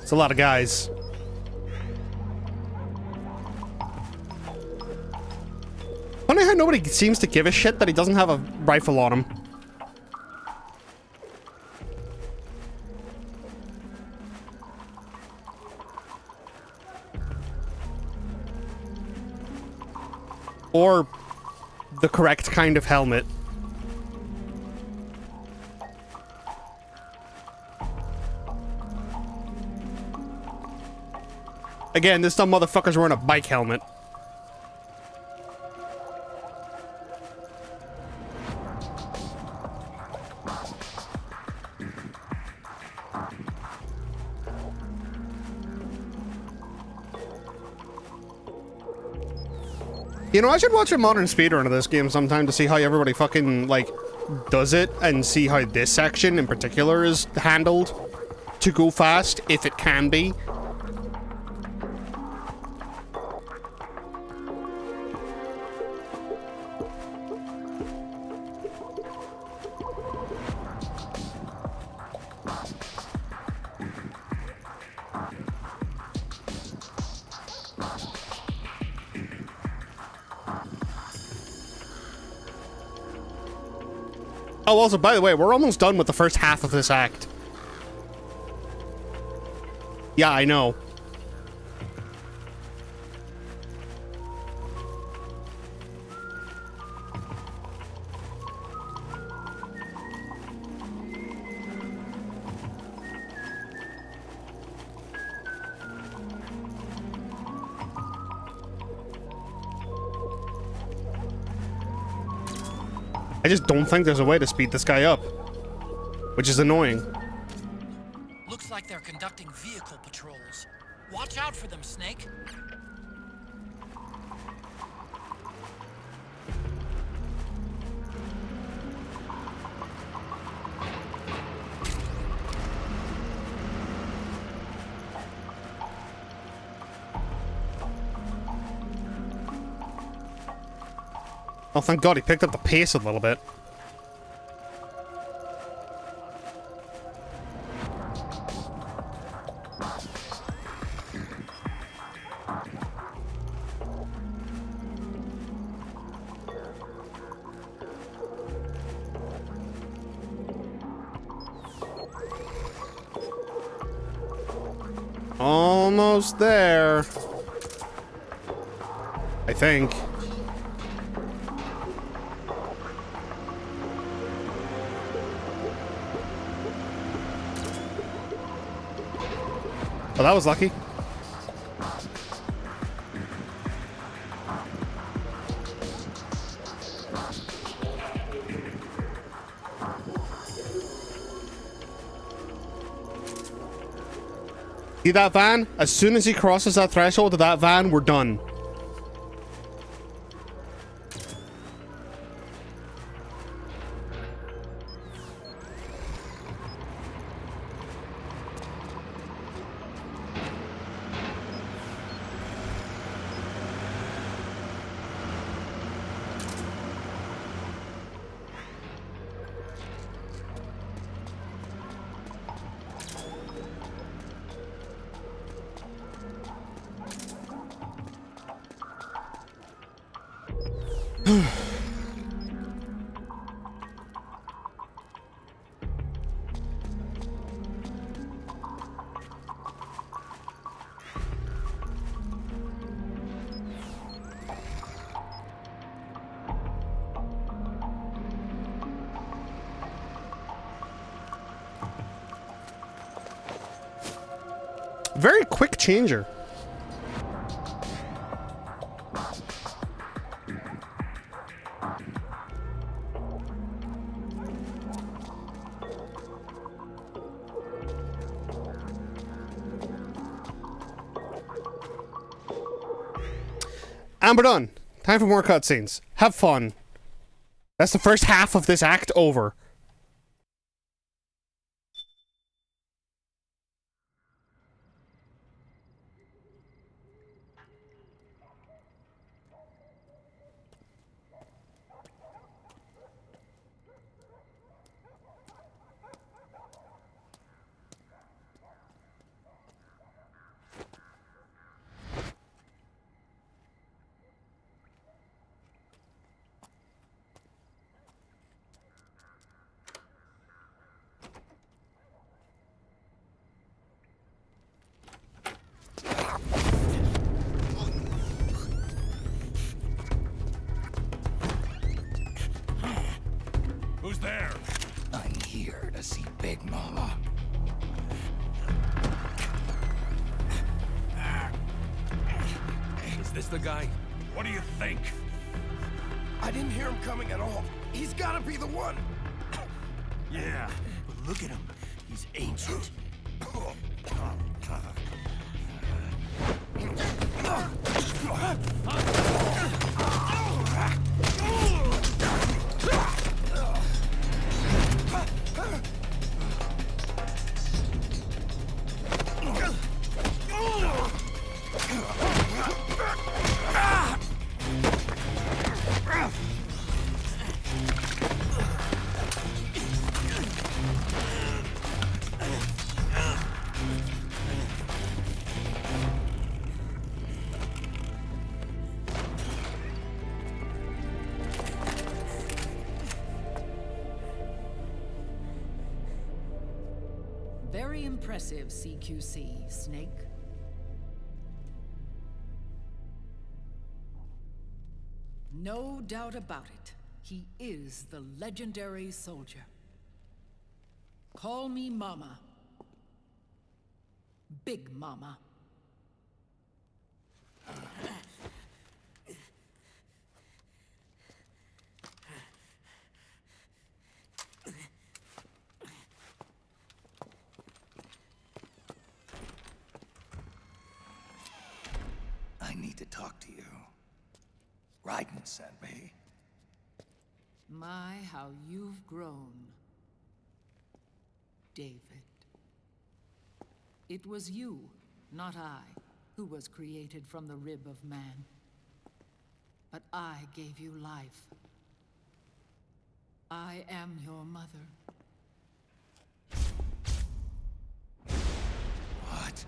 Speaker 2: It's a lot of guys. Funny how nobody seems to give a shit that he doesn't have a rifle on him. Or the correct kind of helmet. Again, this dumb motherfucker's wearing a bike helmet. You know, I should watch a modern speedrun of this game sometime to see how everybody fucking, like, does it, and see how this section in particular is handled. to go fast if it can be. Oh, also, by the way, we're almost done with the first half of this act. Yeah, I know. I just don't think there's a way to speed this guy up, which is annoying.
Speaker 5: Looks like they're conducting vehicle patrols. Watch out for them, Snake.
Speaker 2: Oh, thank God he picked up the pace a little bit. Almost there. I think. Oh, that was lucky. See that van? As soon as he crosses that threshold of that van, we're done. Very quick changer. And we're done. Time for more cutscenes. Have fun. That's the first half of this act over.
Speaker 6: Who's there? I'm here to see Big Mama.
Speaker 11: Is this the guy?
Speaker 6: What do you think?
Speaker 11: I didn't hear him coming at all. He's gotta be the one.
Speaker 6: Yeah, but look at him. He's ancient.
Speaker 12: Very impressive, CQC, Snake. No doubt about it. He is the legendary soldier. Call me Mama. Big Mama.
Speaker 6: I need to talk to you. Raiden sent me.
Speaker 12: My, how you've grown, David. It was you, not I, who was created from the rib of man. But I gave you life. I am your mother.
Speaker 6: What?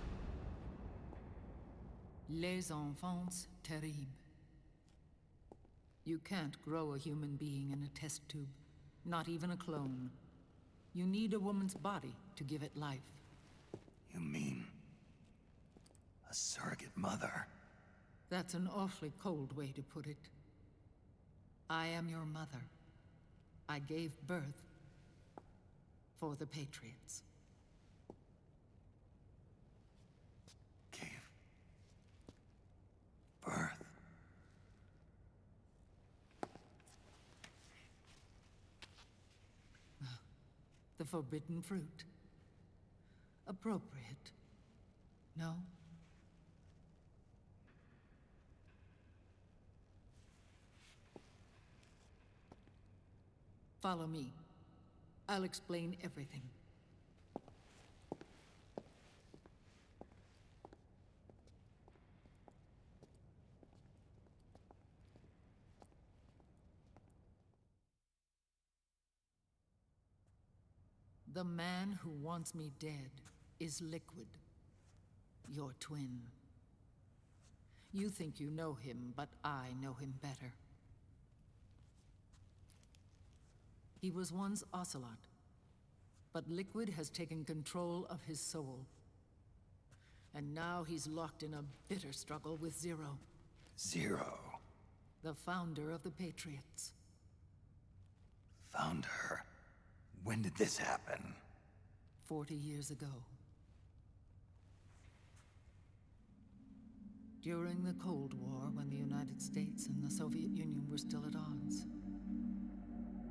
Speaker 12: Les enfants terribles. You can't grow a human being in a test tube, not even a clone. You need a woman's body to give it life.
Speaker 6: You mean... a surrogate mother?
Speaker 12: That's an awfully cold way to put it. I am your mother. I gave birth for the Patriots.
Speaker 6: Gave birth?
Speaker 12: The forbidden fruit. Appropriate. No? Follow me. I'll explain everything. The man who wants me dead is Liquid, your twin. You think you know him, but I know him better. He was once Ocelot, but Liquid has taken control of his soul. And now he's locked in a bitter struggle with Zero.
Speaker 6: Zero?
Speaker 12: The founder of the Patriots.
Speaker 6: Founder? When did this happen?
Speaker 12: 40 years ago. During the Cold War, when the United States and the Soviet Union were still at odds.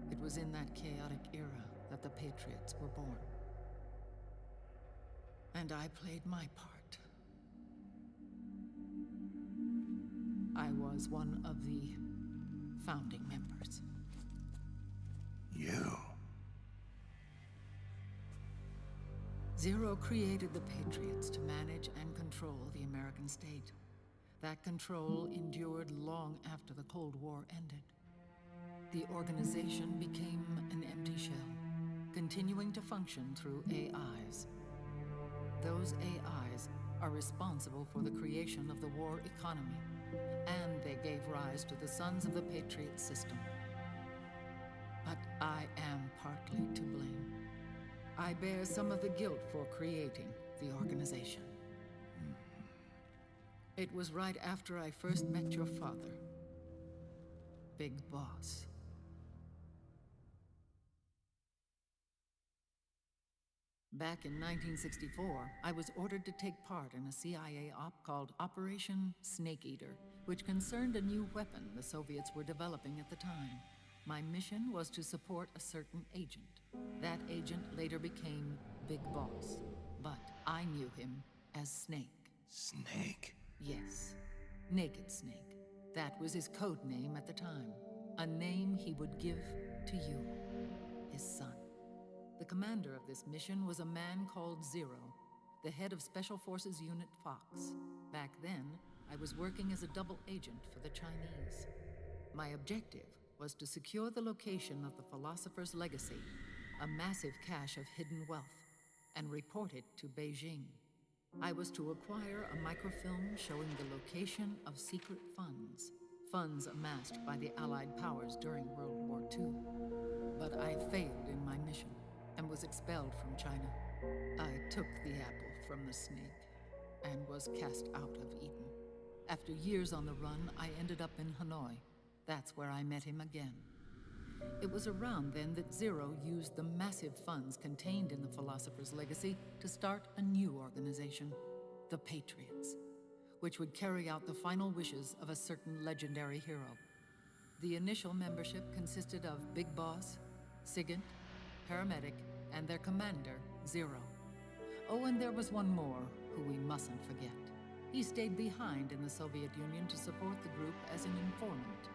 Speaker 12: It was in that chaotic era that the Patriots were born. And I played my part. I was one of the founding members.
Speaker 6: You?
Speaker 12: Zero created the Patriots to manage and control the American state. That control endured long after the Cold War ended. The organization became an empty shell, continuing to function through AIs. Those AIs are responsible for the creation of the war economy, and they gave rise to the Sons of the Patriot system. But I am partly to blame. I bear some of the guilt for creating the organization. It was right after I first met your father, Big Boss. Back in 1964, I was ordered to take part in a CIA op called Operation Snake Eater, which concerned a new weapon the Soviets were developing at the time. My mission was to support a certain agent. That agent later became Big Boss, but I knew him as Snake.
Speaker 6: Snake?
Speaker 12: Yes, Naked Snake. That was his code name at the time. A name he would give to you, his son. The commander of this mission was a man called Zero, the head of Special Forces Unit Fox. Back then, I was working as a double agent for the Chinese. My objective was to secure the location of the Philosopher's Legacy, a massive cache of hidden wealth, and report it to Beijing. I was to acquire a microfilm showing the location of secret funds, funds amassed by the Allied powers during World War II. But I failed in my mission and was expelled from China. I took the apple from the snake and was cast out of Eden. After years on the run, I ended up in Hanoi. That's where I met him again. It was around then that Zero used the massive funds contained in the Philosopher's Legacy to start a new organization, the Patriots, which would carry out the final wishes of a certain legendary hero. The initial membership consisted of Big Boss, Sigint, Paramedic, and their commander, Zero. Oh, and there was one more who we mustn't forget. He stayed behind in the Soviet Union to support the group as an informant,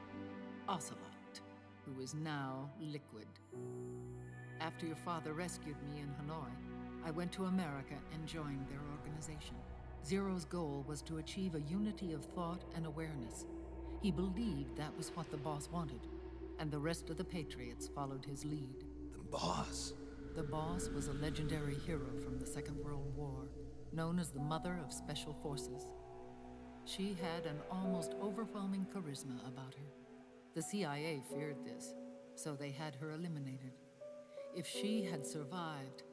Speaker 12: Ocelot, who is now Liquid. After your father rescued me in Hanoi, I went to America and joined their organization. Zero's goal was to achieve a unity of thought and awareness. He believed that was what the boss wanted, and the rest of the Patriots followed his lead.
Speaker 6: The boss?
Speaker 12: The boss was a legendary hero from the Second World War, known as the Mother of Special Forces. She had an almost overwhelming charisma about her. The CIA feared this, so they had her eliminated. If she had survived,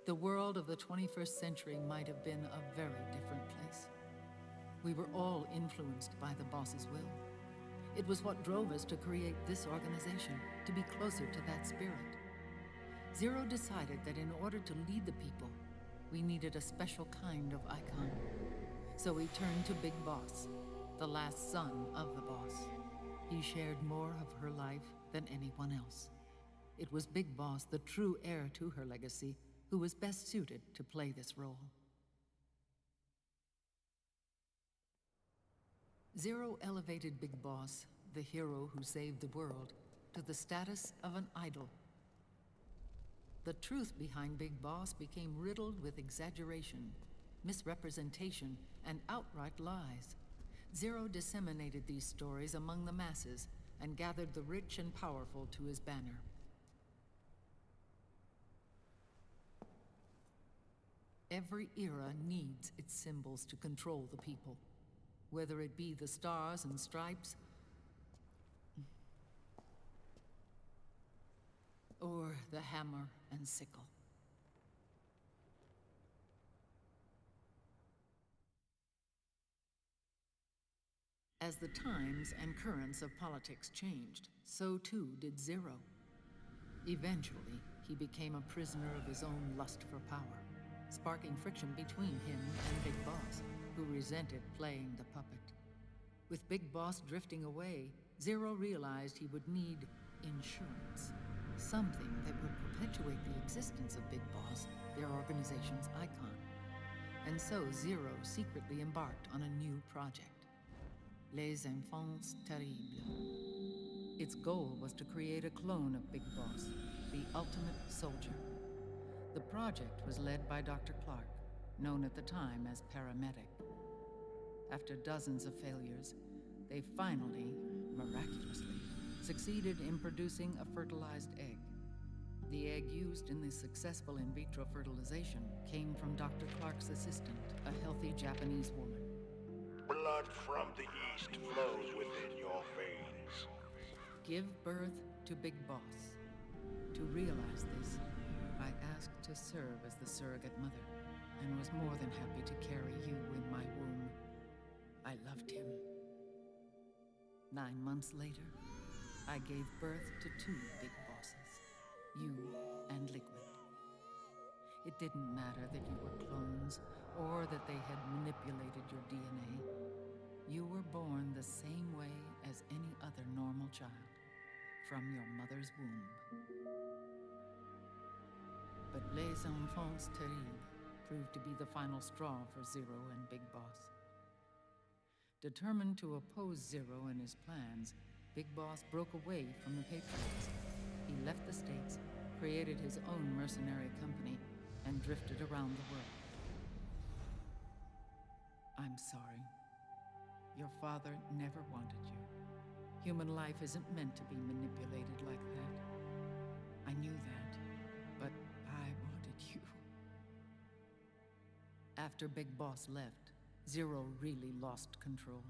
Speaker 12: the world of the 21st century might have been a very different place. We were all influenced by the boss's will. It was what drove us to create this organization, to be closer to that spirit. Zero decided that in order to lead the people, we needed a special kind of icon. So he turned to Big Boss, the last son of the boss. He shared more of her life than anyone else. It was Big Boss, the true heir to her legacy, who was best suited to play this role. Zero elevated Big Boss, the hero who saved the world, to the status of an idol. The truth behind Big Boss became riddled with exaggeration, misrepresentation, and outright lies. Zero disseminated these stories among the masses and gathered the rich and powerful to his banner. Every era needs its symbols to control the people, whether it be the stars and stripes, or the hammer and sickle. As the times and currents of politics changed, so too did Zero. Eventually, he became a prisoner of his own lust for power, sparking friction between him and Big Boss, who resented playing the puppet. With Big Boss drifting away, Zero realized he would need insurance. Something that would perpetuate the existence of Big Boss, their organization's icon. And so Zero secretly embarked on a new project, Les Enfants Terribles. Its goal was to create a clone of Big Boss, the ultimate soldier. The project was led by Dr. Clark, known at the time as Paramedic. After dozens of failures, they finally, miraculously, succeeded in producing a fertilized egg. The egg used in the successful in vitro fertilization came from Dr. Clark's assistant, a healthy Japanese woman.
Speaker 11: Blood from the east flows within your veins.
Speaker 12: Give birth to Big Boss. To realize this, I asked to serve as the surrogate mother, and was more than happy to carry you in my womb. I loved him. 9 months later, I gave birth to 2 Big Bosses, you and Liquid. It didn't matter that you were clones, or that they had manipulated your DNA. You were born the same way as any other normal child, from your mother's womb. But Les Enfants Terribles proved to be the final straw for Zero and Big Boss. Determined to oppose Zero and his plans, Big Boss broke away from the Patriots. He left the States, created his own mercenary company, and drifted around the world. I'm sorry. Your father never wanted you. Human life isn't meant to be manipulated like that. I knew that, but I wanted you. After Big Boss left, Zero really lost control.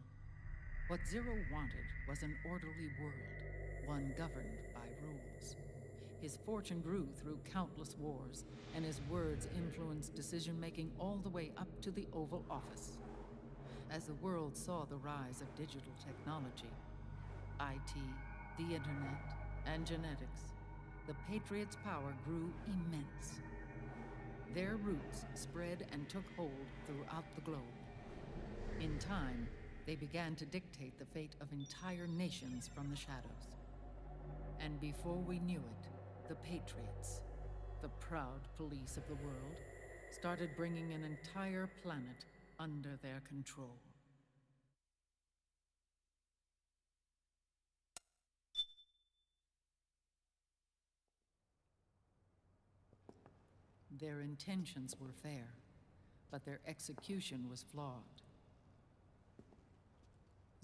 Speaker 12: What Zero wanted was an orderly world, one governed by rules. His fortune grew through countless wars, and his words influenced decision-making all the way up to the Oval Office. As the world saw the rise of digital technology, IT, the internet, and genetics, the Patriots' power grew immense. Their roots spread and took hold throughout the globe. In time, they began to dictate the fate of entire nations from the shadows. And before we knew it, the Patriots, the proud police of the world, started bringing an entire planet under their control. Their intentions were fair, but their execution was flawed.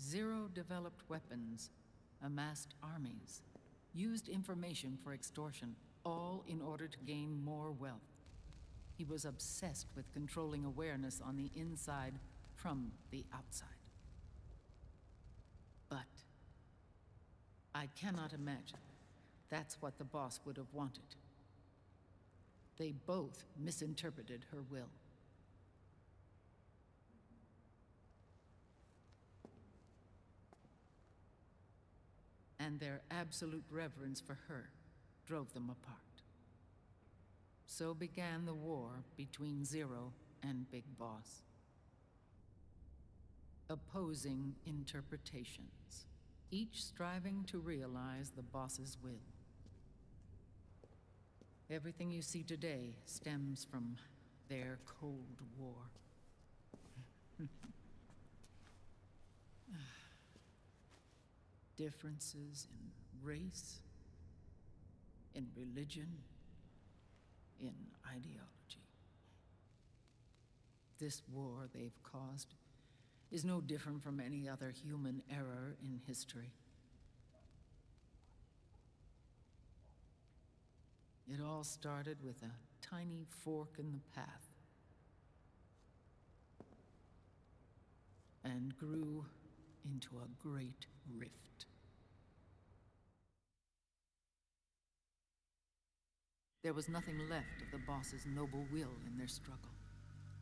Speaker 12: Zero developed weapons, amassed armies, used information for extortion, all in order to gain more wealth. He was obsessed with controlling awareness on the inside from the outside. But I cannot imagine that's what the boss would have wanted. They both misinterpreted her will. And their absolute reverence for her drove them apart. So began the war between Zero and Big Boss. Opposing interpretations, each striving to realize the boss's will. Everything you see today stems from their Cold War. Differences in race, in religion, in ideology. This war they've caused is no different from any other human error in history. It all started with a tiny fork in the path and grew into a great rift. There was nothing left of the boss's noble will in their struggle.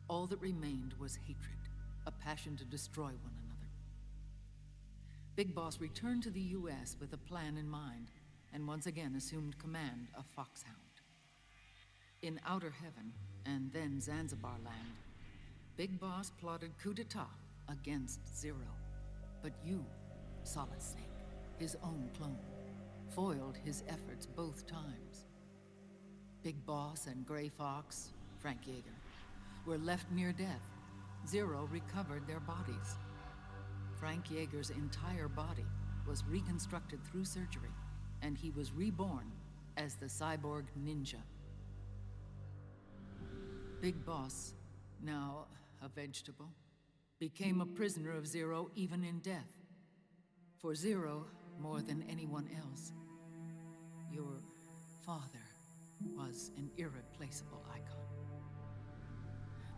Speaker 12: All that remained was hatred, a passion to destroy one another. Big Boss returned to the US with a plan in mind, and once again assumed command of Foxhound. In Outer Heaven, and then Zanzibar Land, Big Boss plotted coup d'etat against Zero. But you, Solid Snake, his own clone, foiled his efforts both times. Big Boss and Gray Fox, Frank Yeager, were left near death. Zero recovered their bodies. Frank Yeager's entire body was reconstructed through surgery, and he was reborn as the cyborg ninja. Big Boss, now a vegetable, became a prisoner of Zero even in death. For Zero, more than anyone else, your father was an irreplaceable icon.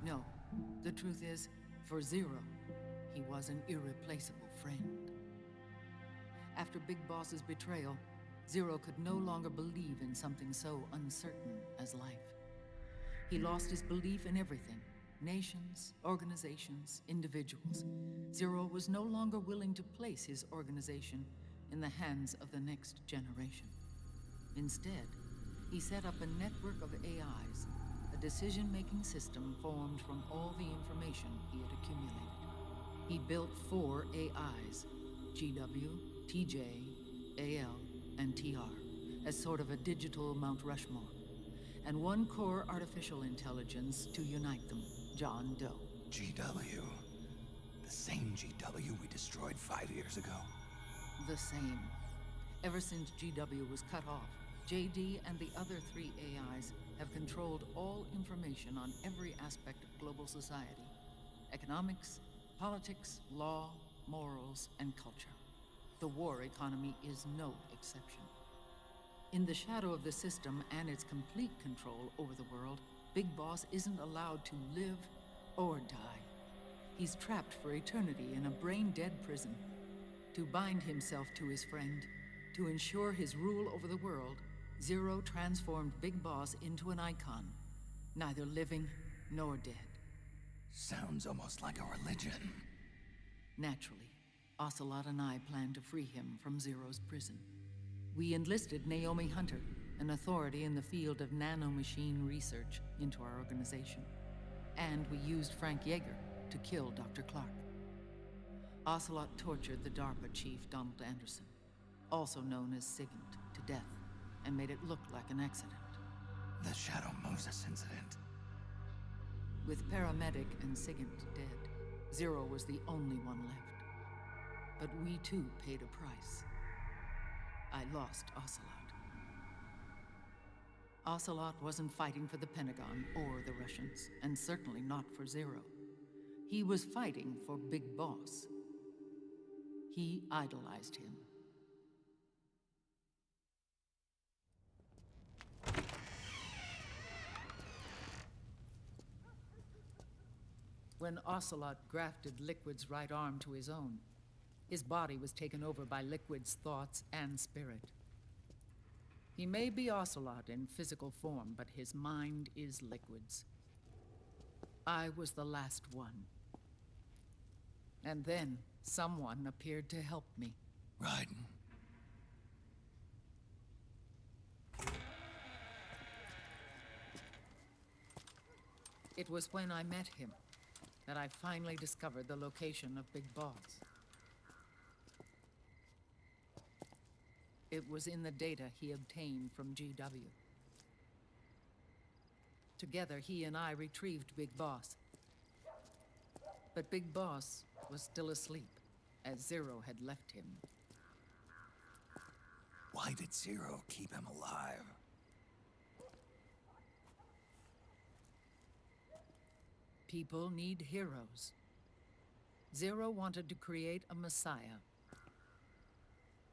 Speaker 12: No, the truth is, for Zero, he was an irreplaceable friend. After Big Boss's betrayal, Zero could no longer believe in something so uncertain as life. He lost his belief in everything. Nations, organizations, individuals. Zero was no longer willing to place his organization in the hands of the next generation. Instead, he set up a network of AIs, a decision-making system formed from all the information he had accumulated. He built 4 AIs, GW, TJ, AL, and TR, as sort of a digital Mount Rushmore, and 1 core artificial intelligence to unite them, John Doe.
Speaker 6: GW. The same GW we destroyed 5 years ago.
Speaker 12: The same. Ever since GW was cut off, JD and the other 3 AIs have controlled all information on every aspect of global society. Economics, politics, law, morals, and culture. The war economy is no exception. In the shadow of the system and its complete control over the world, Big Boss isn't allowed to live or die. He's trapped for eternity in a brain-dead prison. To bind himself to his friend, to ensure his rule over the world, Zero transformed Big Boss into an icon, neither living nor dead.
Speaker 6: Sounds almost like a religion.
Speaker 12: Naturally, Ocelot and I planned to free him from Zero's prison. We enlisted Naomi Hunter, an authority in the field of nanomachine research, into our organization. And we used Frank Yeager to kill Dr. Clark. Ocelot tortured the DARPA chief, Donald Anderson, also known as Sigint, to death, and made it look like an accident.
Speaker 6: The Shadow Moses incident.
Speaker 12: With paramedic and Sigint dead, Zero was the only one left. But we too paid a price. I lost Ocelot. Ocelot wasn't fighting for the Pentagon or the Russians, and certainly not for Zero. He was fighting for Big Boss. He idolized him. When Ocelot grafted Liquid's right arm to his own, his body was taken over by Liquid's thoughts and spirit. He may be Ocelot in physical form, but his mind is Liquid's. I was the last one. And then someone appeared to help me.
Speaker 6: Raiden.
Speaker 12: It was when I met him that I finally discovered the location of Big Boss. It was in the data he obtained from GW. Together, he and I retrieved Big Boss. But Big Boss was still asleep, as Zero had left him.
Speaker 6: Why did Zero keep him alive?
Speaker 12: People need heroes. Zero wanted to create a messiah.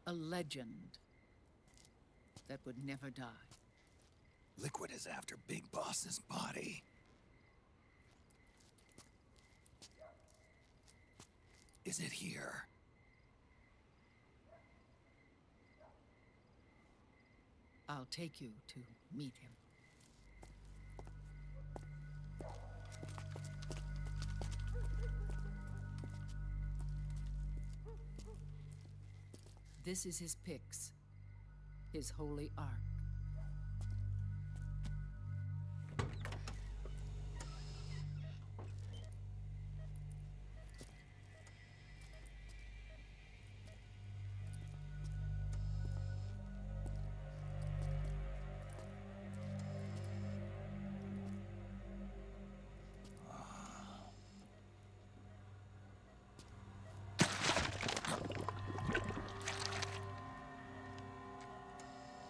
Speaker 12: A legend that would never die.
Speaker 6: Liquid is after Big Boss's body. Is it here?
Speaker 12: I'll take you to meet him. This is his pyx, his holy ark.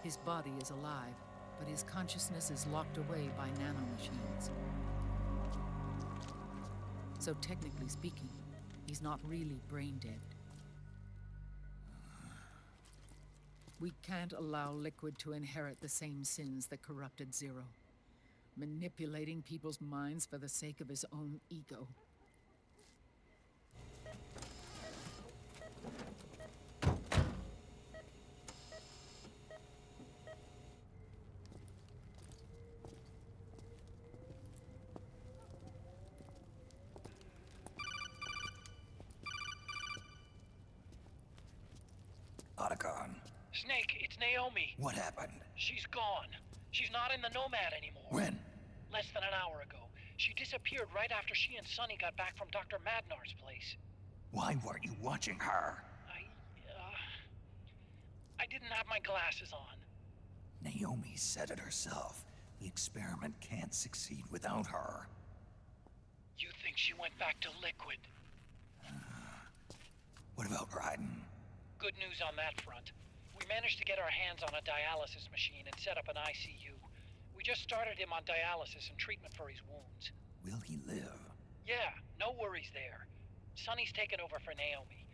Speaker 12: His body is alive, but his consciousness is locked away by nanomachines. So technically speaking, he's not really brain dead. We can't allow Liquid to inherit the same sins that corrupted Zero, manipulating people's minds for the sake of his own ego.
Speaker 6: Otacon.
Speaker 13: Snake, it's Naomi.
Speaker 6: What happened?
Speaker 13: She's gone. She's not in the Nomad anymore.
Speaker 6: When?
Speaker 13: Less than an hour ago. She disappeared right after she and Sonny got back from Dr. Madnar's place.
Speaker 6: Why weren't you watching her?
Speaker 13: I didn't have my glasses on.
Speaker 6: Naomi said it herself. The experiment can't succeed without her.
Speaker 13: You think she went back to Liquid?
Speaker 6: What about Raiden?
Speaker 13: Good news on that front. We managed to get our hands on a dialysis machine and set up an ICU. We just started him on dialysis and treatment for his wounds.
Speaker 6: Will he live?
Speaker 13: Yeah, no worries there. Sonny's taken over for Naomi.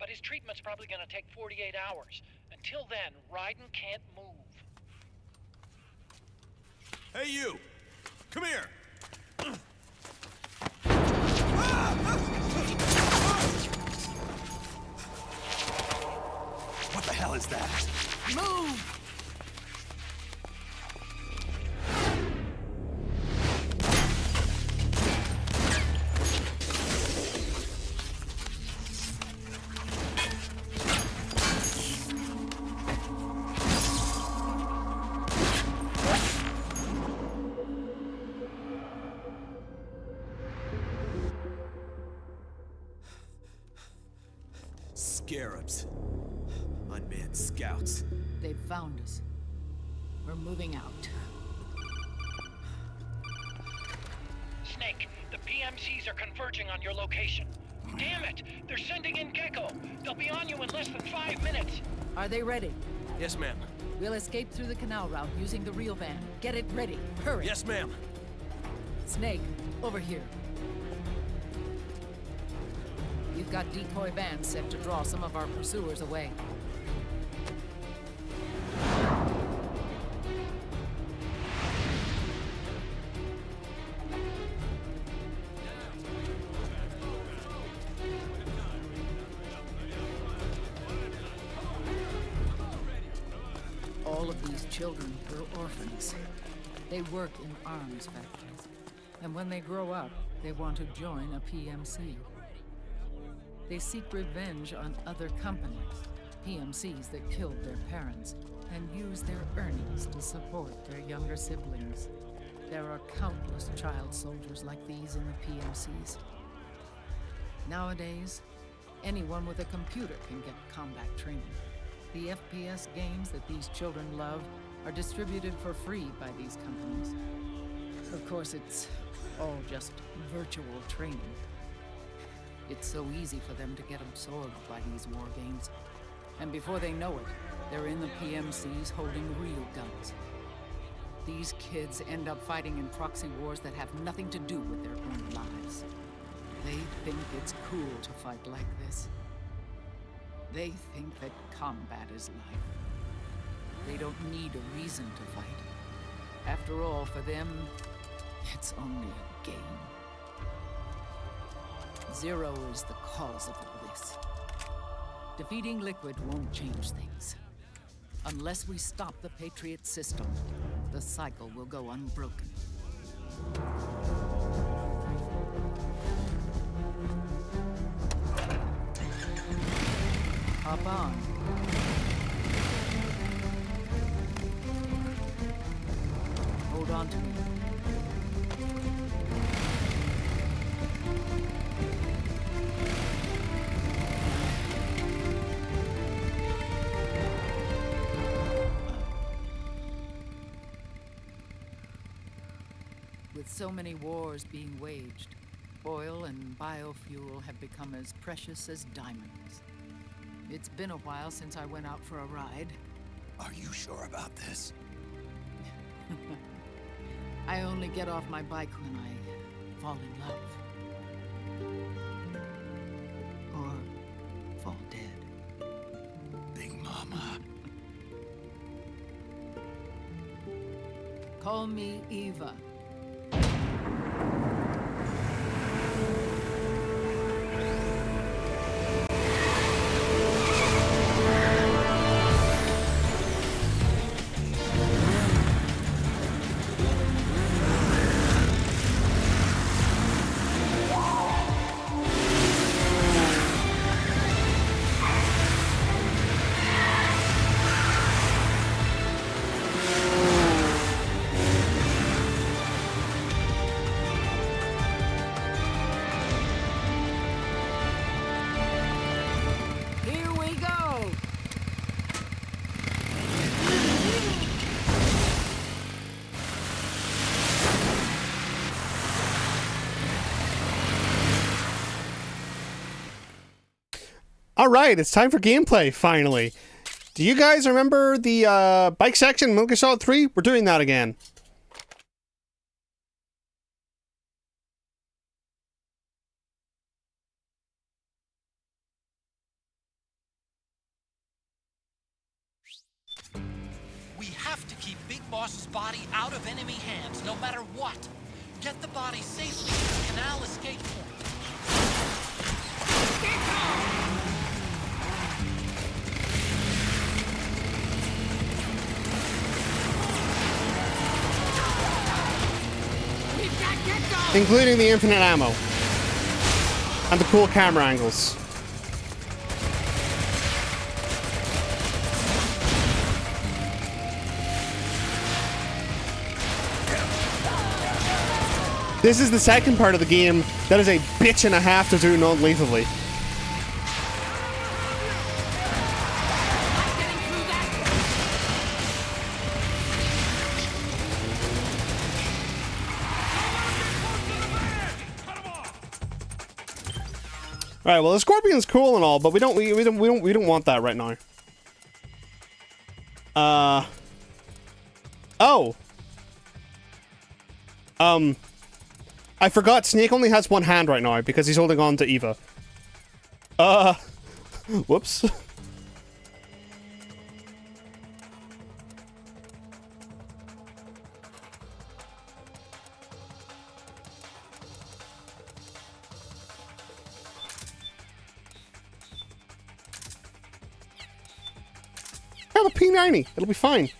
Speaker 13: But his treatment's probably gonna take 48 hours. Until then, Raiden can't move.
Speaker 11: Hey, you! Come here!
Speaker 6: What the hell is that?
Speaker 12: Move!
Speaker 11: Arabs. Unmanned scouts.
Speaker 12: They've found us. We're moving out.
Speaker 13: Snake, the PMCs are converging on your location. Damn it! They're sending in Gecko. They'll be on you in less than 5 minutes.
Speaker 12: Are they ready?
Speaker 11: Yes, ma'am.
Speaker 12: We'll escape through the canal route using the real van. Get it ready. Hurry.
Speaker 11: Yes, ma'am.
Speaker 12: Snake, over here. We've got decoy vans set to draw some of our pursuers away. All of these children were orphans. They work in arms factories. And when they grow up, they want to join a PMC. They seek revenge on other companies, PMCs that killed their parents, and use their earnings to support their younger siblings. There are countless child soldiers like these in the PMCs. Nowadays, anyone with a computer can get combat training. The FPS games that these children love are distributed for free by these companies. Of course, it's all just virtual training. It's so easy for them to get absorbed by these war games. And before they know it, they're in the PMCs holding real guns. These kids end up fighting in proxy wars that have nothing to do with their own lives. They think it's cool to fight like this. They think that combat is life. They don't need a reason to fight. After all, for them, it's only a game. Zero is the cause of all this. Defeating Liquid won't change things. Unless we stop the Patriot system, the cycle will go unbroken. Hop on. Hold on to me. With so many wars being waged, oil and biofuel have become as precious as diamonds. It's been a while since I went out for a ride.
Speaker 6: Are you sure about this?
Speaker 12: I only get off my bike when I fall in love. Or fall dead.
Speaker 6: Big Mama.
Speaker 12: Call me Eva.
Speaker 2: All right, it's time for gameplay, finally. Do you guys remember the bike section in Metal Gear Solid 3? We're doing that again.
Speaker 14: We have to keep Big Boss's body out of enemy hands, no matter what. Get the body safely to the canal escape point.
Speaker 2: Including the infinite ammo. And the cool camera angles. This is the second part of the game that is a bitch and a half to do non-lethally. All right. Well, the Scorpion's cool and all, but we don't want that right now. Oh. I forgot Snake only has one hand right now because he's holding on to Eva. Whoops. Have a P90. It'll be fine.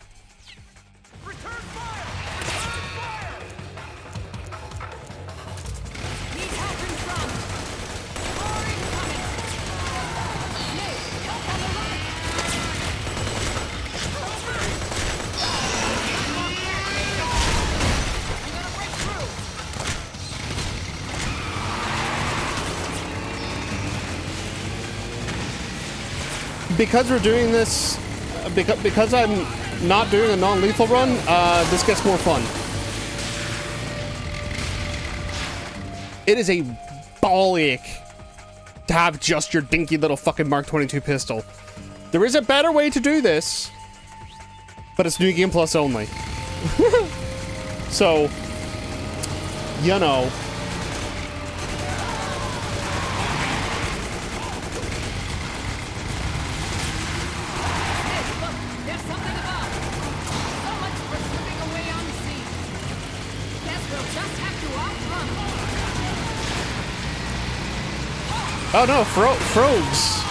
Speaker 2: Because we're doing this, because I'm not doing a non-lethal run, this gets more fun. It is a ball ache to have just your dinky little fucking Mark 22 pistol. There is a better way to do this, but it's New Game Plus only. So, you know. Oh no, frogs.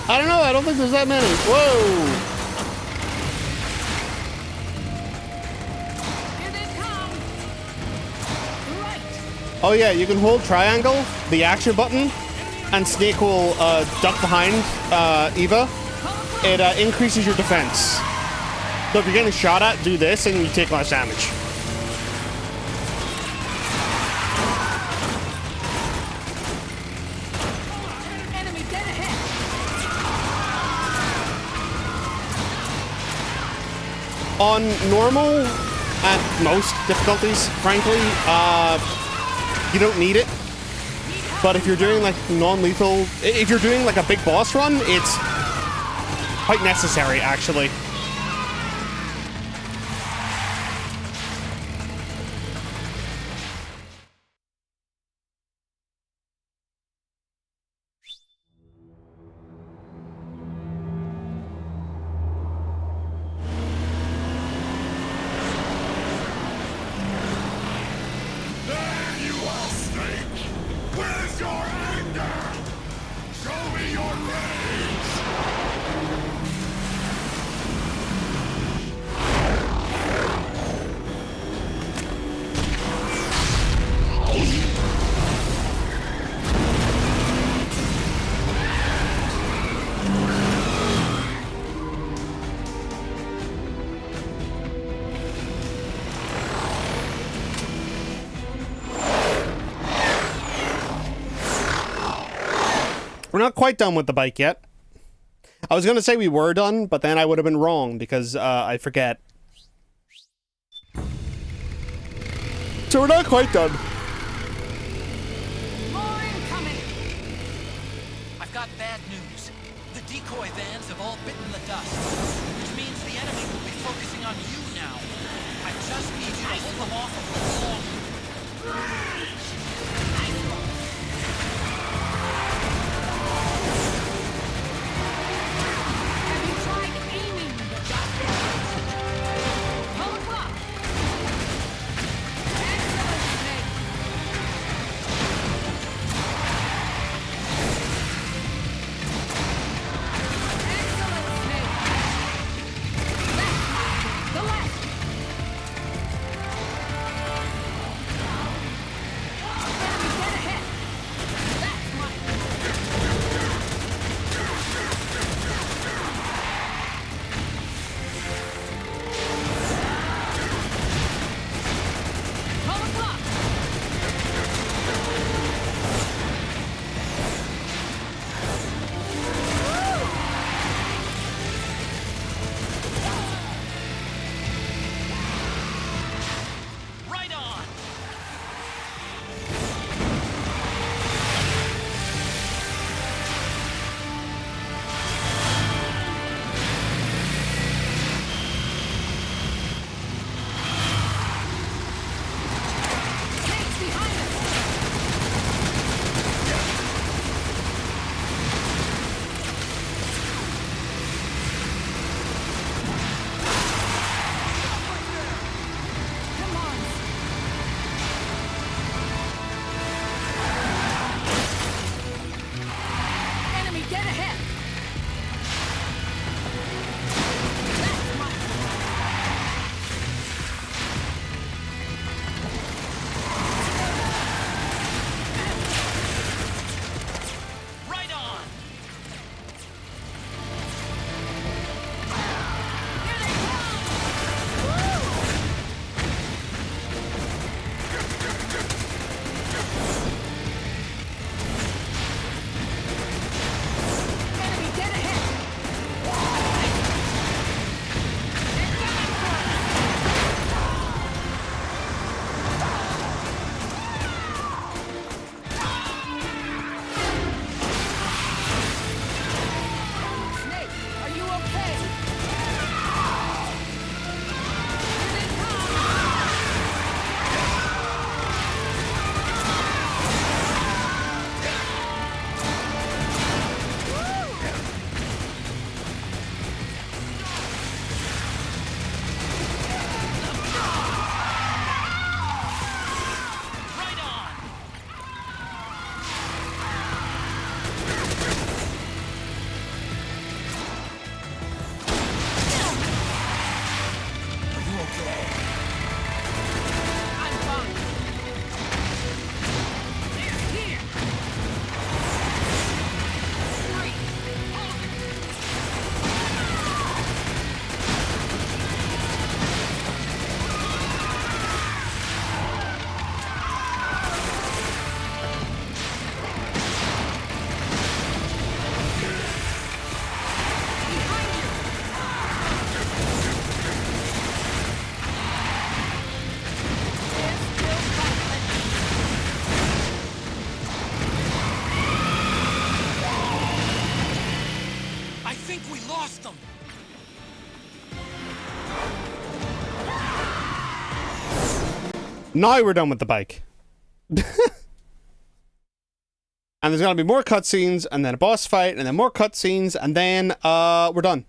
Speaker 2: I don't know, I don't think there's that many. Whoa!
Speaker 4: Here they come. Right.
Speaker 2: Oh yeah, you can hold triangle, the action button, and Snake will duck behind Eva. It increases your defense. So if you're getting shot at, do this and you take less damage. On normal, at most difficulties, frankly, you don't need it. But if you're doing like non-lethal, if you're doing like a big boss run, it's quite necessary, actually. We're not quite done with the bike yet. I was going to say we were done, but then I would have been wrong because I forget. So we're not quite done.
Speaker 4: More incoming.
Speaker 14: I've got bad news. The decoy vans have all bitten the dust, which means the enemy will be focusing on you now. I just need you to hold them off a little longer.
Speaker 4: Heavy
Speaker 2: Now we're done with the bike. And there's gonna be more cutscenes, and then a boss fight, and then more cutscenes, and then we're done.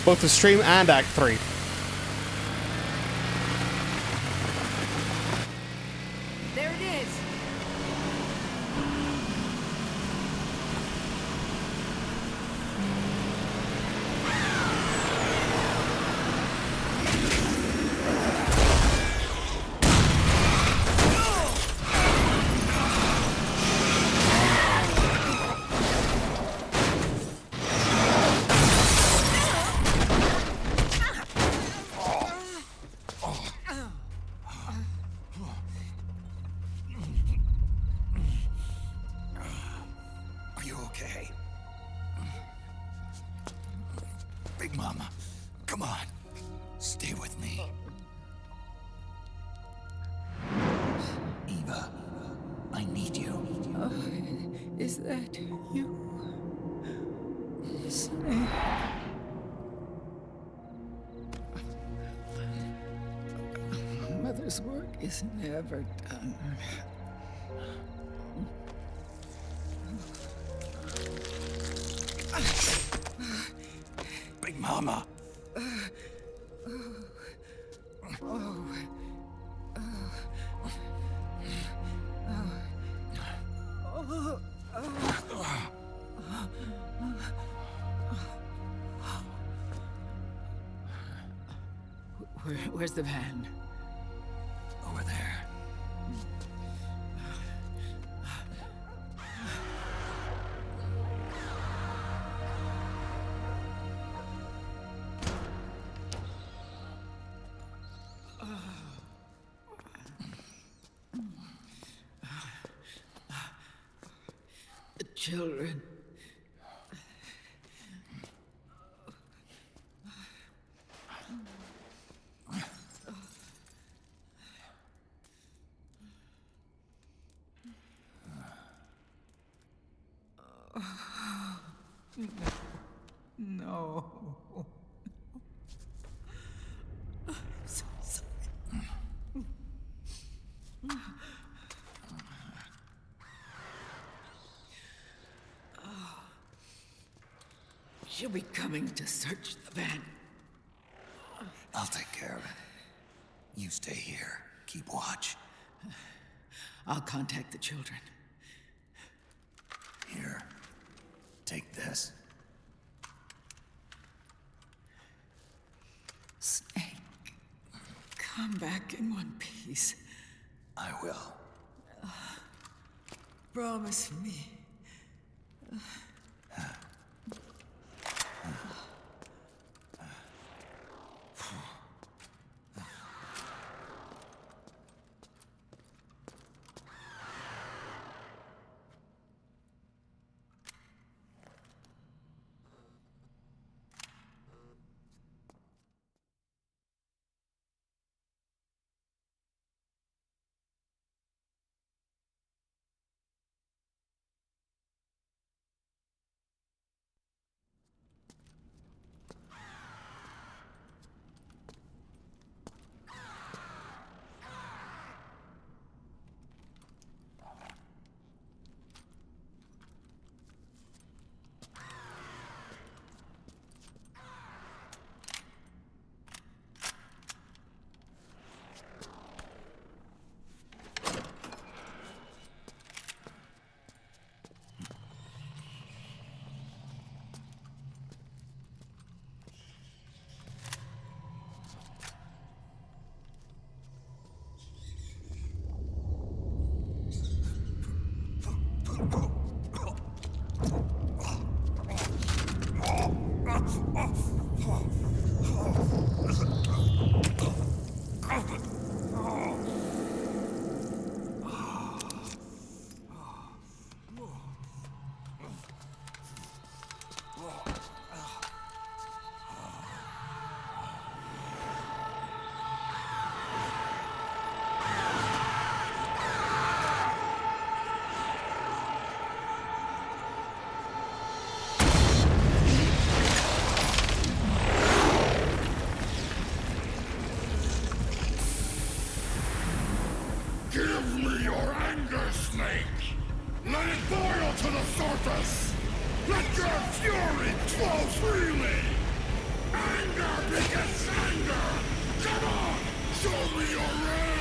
Speaker 2: Both the stream and Act 3.
Speaker 4: There it is.
Speaker 6: Are you okay? Big Mama, come on. Stay with me. Eva, I need you.
Speaker 12: Is that you? Snake. Mother's work is never done.
Speaker 6: Big Mama.
Speaker 12: Where's the van?
Speaker 6: Over there.
Speaker 12: The children. No. I'm so sorry. She'll be coming to search the van.
Speaker 6: I'll take care of it. You stay here. Keep watch.
Speaker 12: I'll contact the children.
Speaker 6: Here. Take this.
Speaker 12: Snake, come back in one piece.
Speaker 6: I will.
Speaker 12: Promise me.
Speaker 11: your anger, Snake! Let it boil to the surface! Let your fury flow freely! Anger begets anger! Come on! Show me your rage!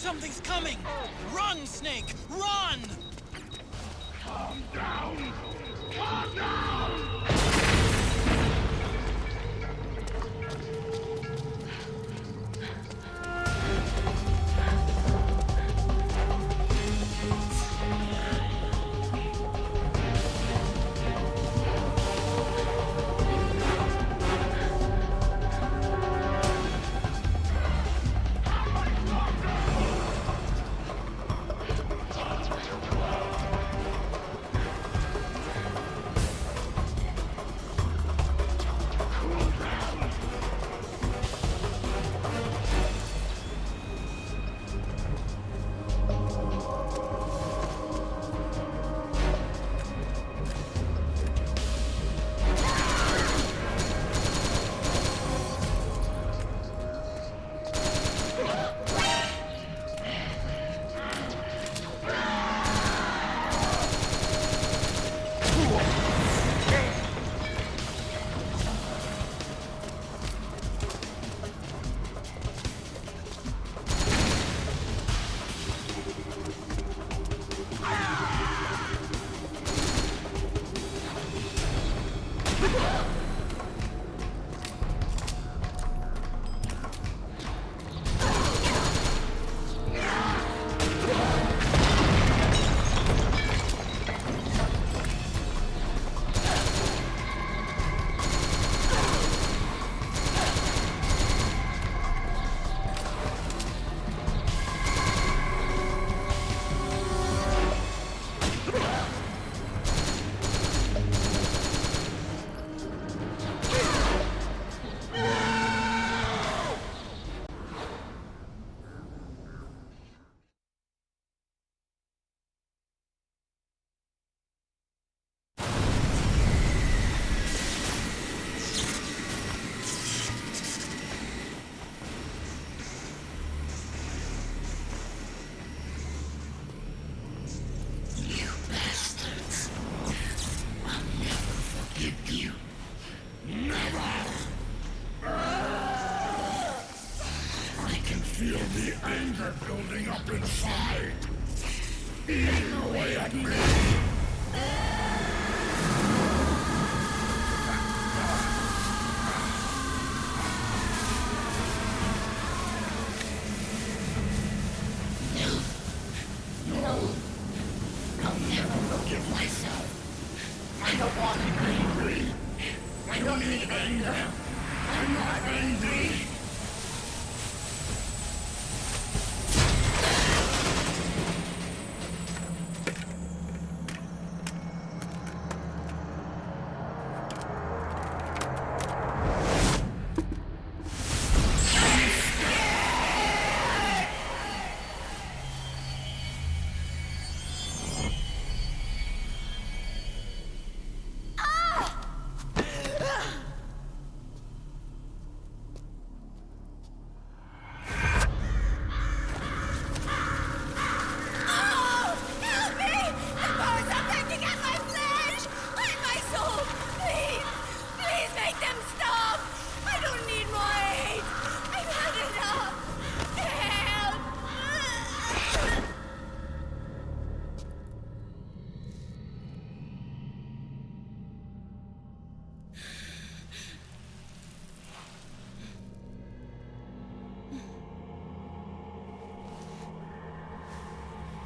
Speaker 14: Something's coming! Run, Snake! Run!
Speaker 11: Calm down! Calm down! Feel the anger building up inside, eating away at me. No, I'll never forgive myself. I don't want to be angry. I don't need anger. I'm not angry.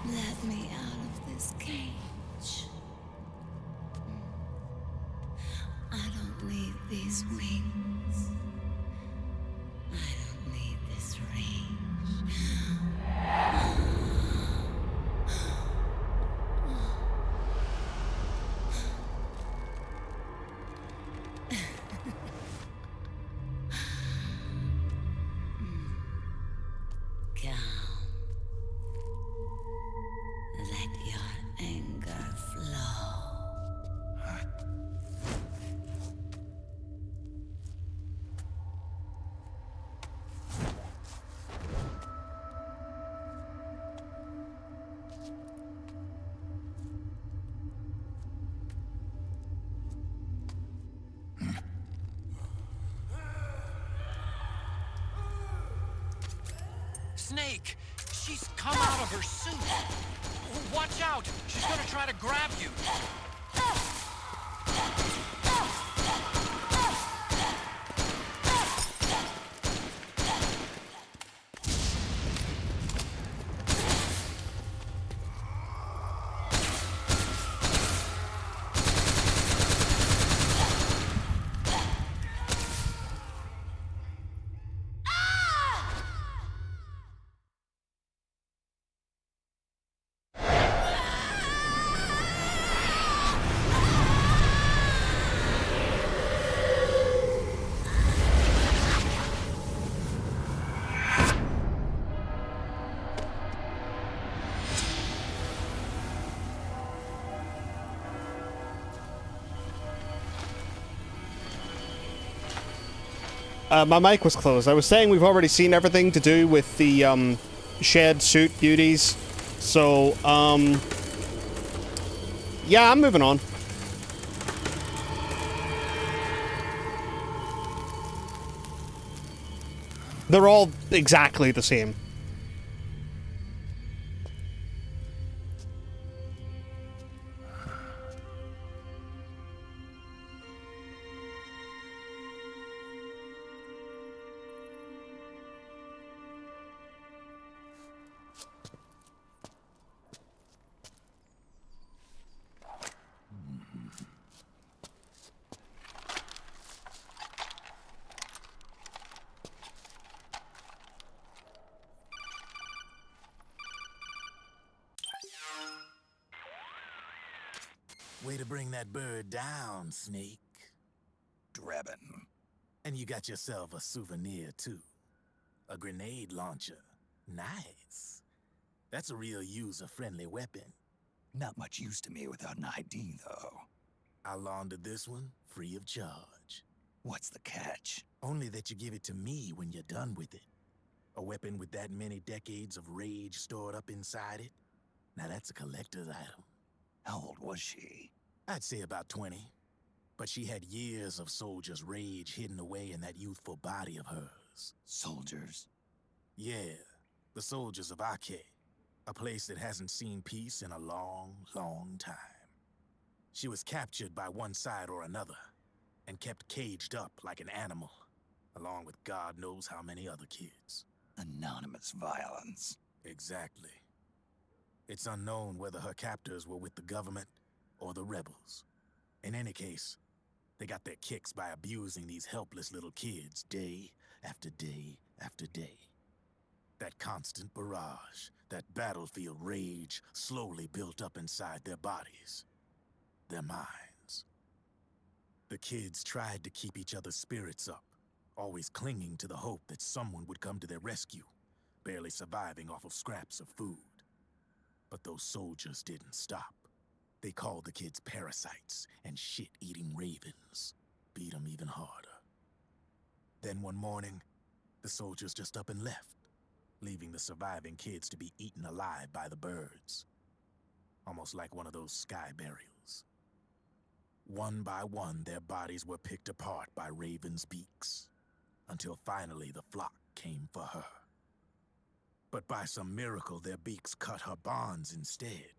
Speaker 15: Let me out of this cage. I don't need these wings. I don't need this range. Calm. Let your anger flow.
Speaker 14: Snake! She's come out of her suit. Watch out! She's gonna try to grab you.
Speaker 2: My mic was closed. I was saying we've already seen everything to do with the shed suit beauties. So, yeah, I'm moving on. They're all exactly the same.
Speaker 16: Way to bring that bird down, Snake.
Speaker 6: Drebin.
Speaker 16: And you got yourself a souvenir, too. A grenade launcher. Nice. That's a real user-friendly weapon.
Speaker 6: Not much use to me without an ID, though.
Speaker 16: I'll launder this one free of charge.
Speaker 6: What's the catch?
Speaker 16: Only that you give it to me when you're done with it. A weapon with that many decades of rage stored up inside it? Now that's a collector's item.
Speaker 6: How old was she?
Speaker 16: I'd say about 20. But she had years of soldiers' rage hidden away in that youthful body of hers.
Speaker 6: Soldiers?
Speaker 16: Yeah, the soldiers of Ake. A place that hasn't seen peace in a long, long time. She was captured by one side or another, and kept caged up like an animal, along with God knows how many other kids.
Speaker 6: Anonymous violence.
Speaker 16: Exactly. It's unknown whether her captors were with the government or the rebels. In any case, they got their kicks by abusing these helpless little kids day after day after day. That constant barrage, that battlefield rage slowly built up inside their bodies, their minds. The kids tried to keep each other's spirits up, always clinging to the hope that someone would come to their rescue, barely surviving off of scraps of food. But those soldiers didn't stop. They called the kids parasites and shit-eating ravens. Beat them even harder. Then one morning, the soldiers just up and left, leaving the surviving kids to be eaten alive by the birds. Almost like one of those sky burials. One by one, their bodies were picked apart by ravens' beaks, until finally the flock came for her. But by some miracle, their beaks cut her bonds instead.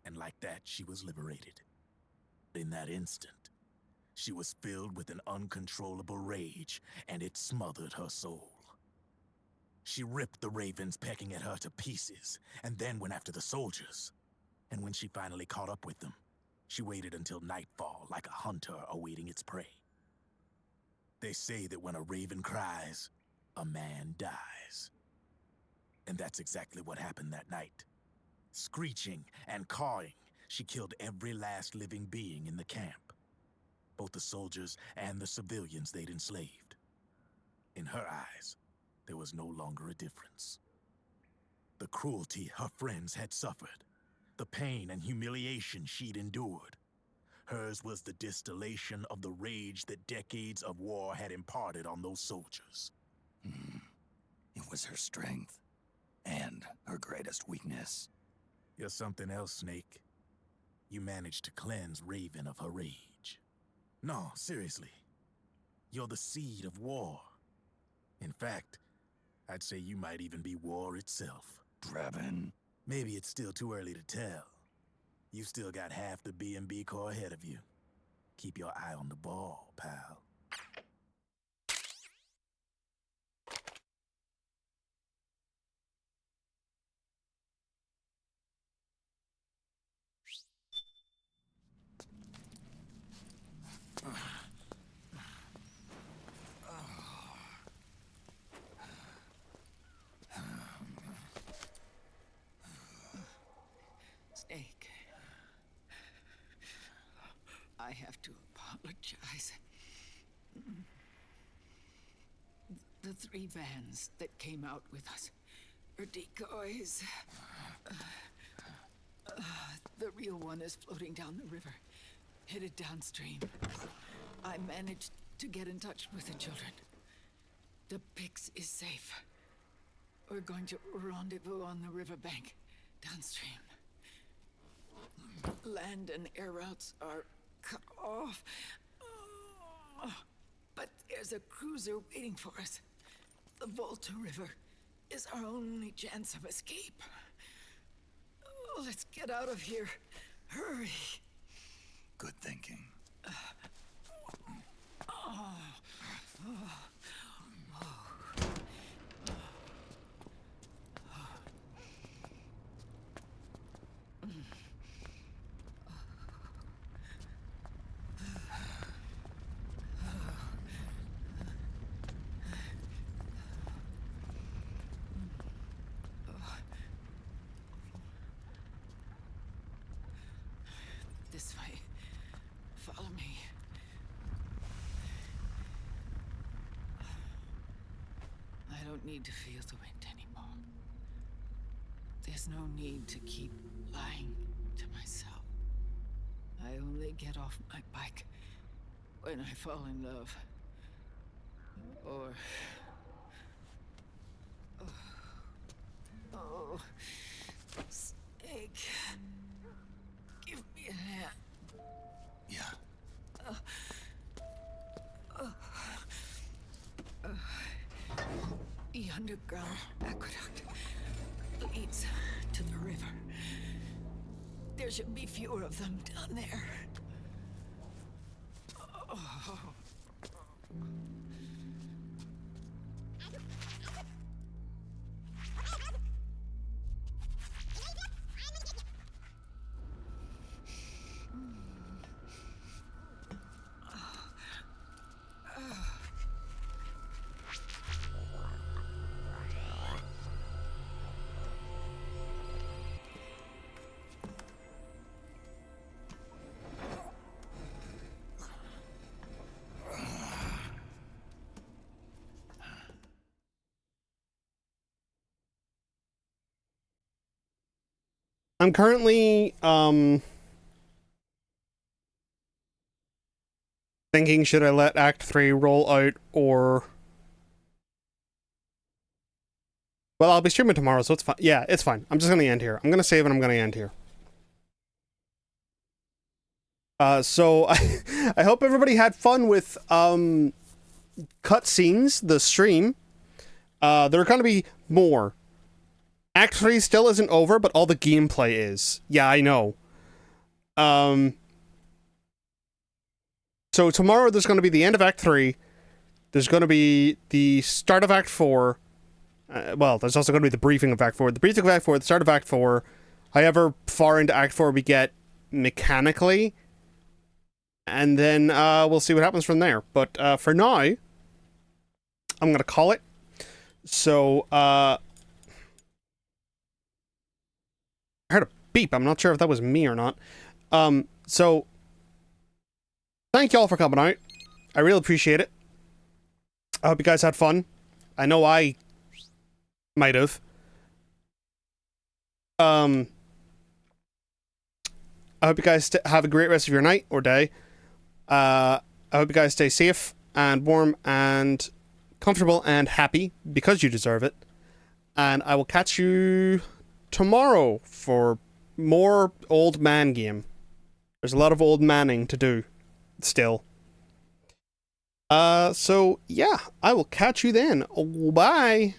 Speaker 16: And like that, she was liberated. In that instant, she was filled with an uncontrollable rage, and it smothered her soul. She ripped the ravens pecking at her to pieces, and then went after the soldiers. And when she finally caught up with them, she waited until nightfall like a hunter awaiting its prey. They say that when a raven cries, a man dies. And that's exactly what happened that night. Screeching and cawing, she killed every last living being in the camp. Both the soldiers and the civilians they'd enslaved. In her eyes, there was no longer a difference. The cruelty her friends had suffered, the pain and humiliation she'd endured. Hers was the distillation of the rage that decades of war had imparted on those soldiers.
Speaker 6: It was her strength, and her greatest weakness.
Speaker 16: You're something else, Snake. You managed to cleanse Raven of her rage. No, seriously. You're the seed of war. In fact, I'd say you might even be war itself.
Speaker 6: Drebin?
Speaker 16: Maybe it's still too early to tell. You've still got half the B&B Corps ahead of you. Keep your eye on the ball, pal.
Speaker 12: Snake. I have to apologize. The 3 vans that came out with us are decoys. The real one is floating down the river, headed downstream. I managed to get in touch with the children. The Pix is safe. We're going to rendezvous on the riverbank, downstream. Land and air routes are cut off. But there's a cruiser waiting for us. The Volta River is our only chance of escape. Let's get out of here. Hurry.
Speaker 6: Good thinking.
Speaker 12: This way. Follow me. I don't need to feel the wind anymore. There's no need to keep lying to myself. I only get off my bike when I fall in love. Or... Oh... Snake... Give me a hand.
Speaker 6: Yeah.
Speaker 12: The underground aqueduct leads to the river. There should be fewer of them down there. Oh.
Speaker 2: I'm currently thinking, should I let Act 3 roll out, or... Well, I'll be streaming tomorrow, so it's fine. Yeah, it's fine. I'm just gonna end here. I'm gonna save and I'm gonna end here. So I hope everybody had fun with cutscenes, the stream. There are gonna be more. Act 3 still isn't over, but all the gameplay is. Yeah, I know. So tomorrow there's going to be the end of Act 3. There's going to be the start of Act 4. Well, there's also going to be the briefing of Act 4. The briefing of Act 4, the start of Act 4. However far into Act 4 we get mechanically. And then we'll see what happens from there. But for now, I'm going to call it. So, I heard a beep. I'm not sure if that was me or not. So, thank y'all for coming out. I really appreciate it. I hope you guys had fun. I know I might have. I hope you guys have a great rest of your night or day. I hope you guys stay safe and warm and comfortable and happy, because you deserve it. And I will catch you tomorrow for more old man game. There's a lot of old manning to do still. So yeah, I will catch you then. Oh, bye.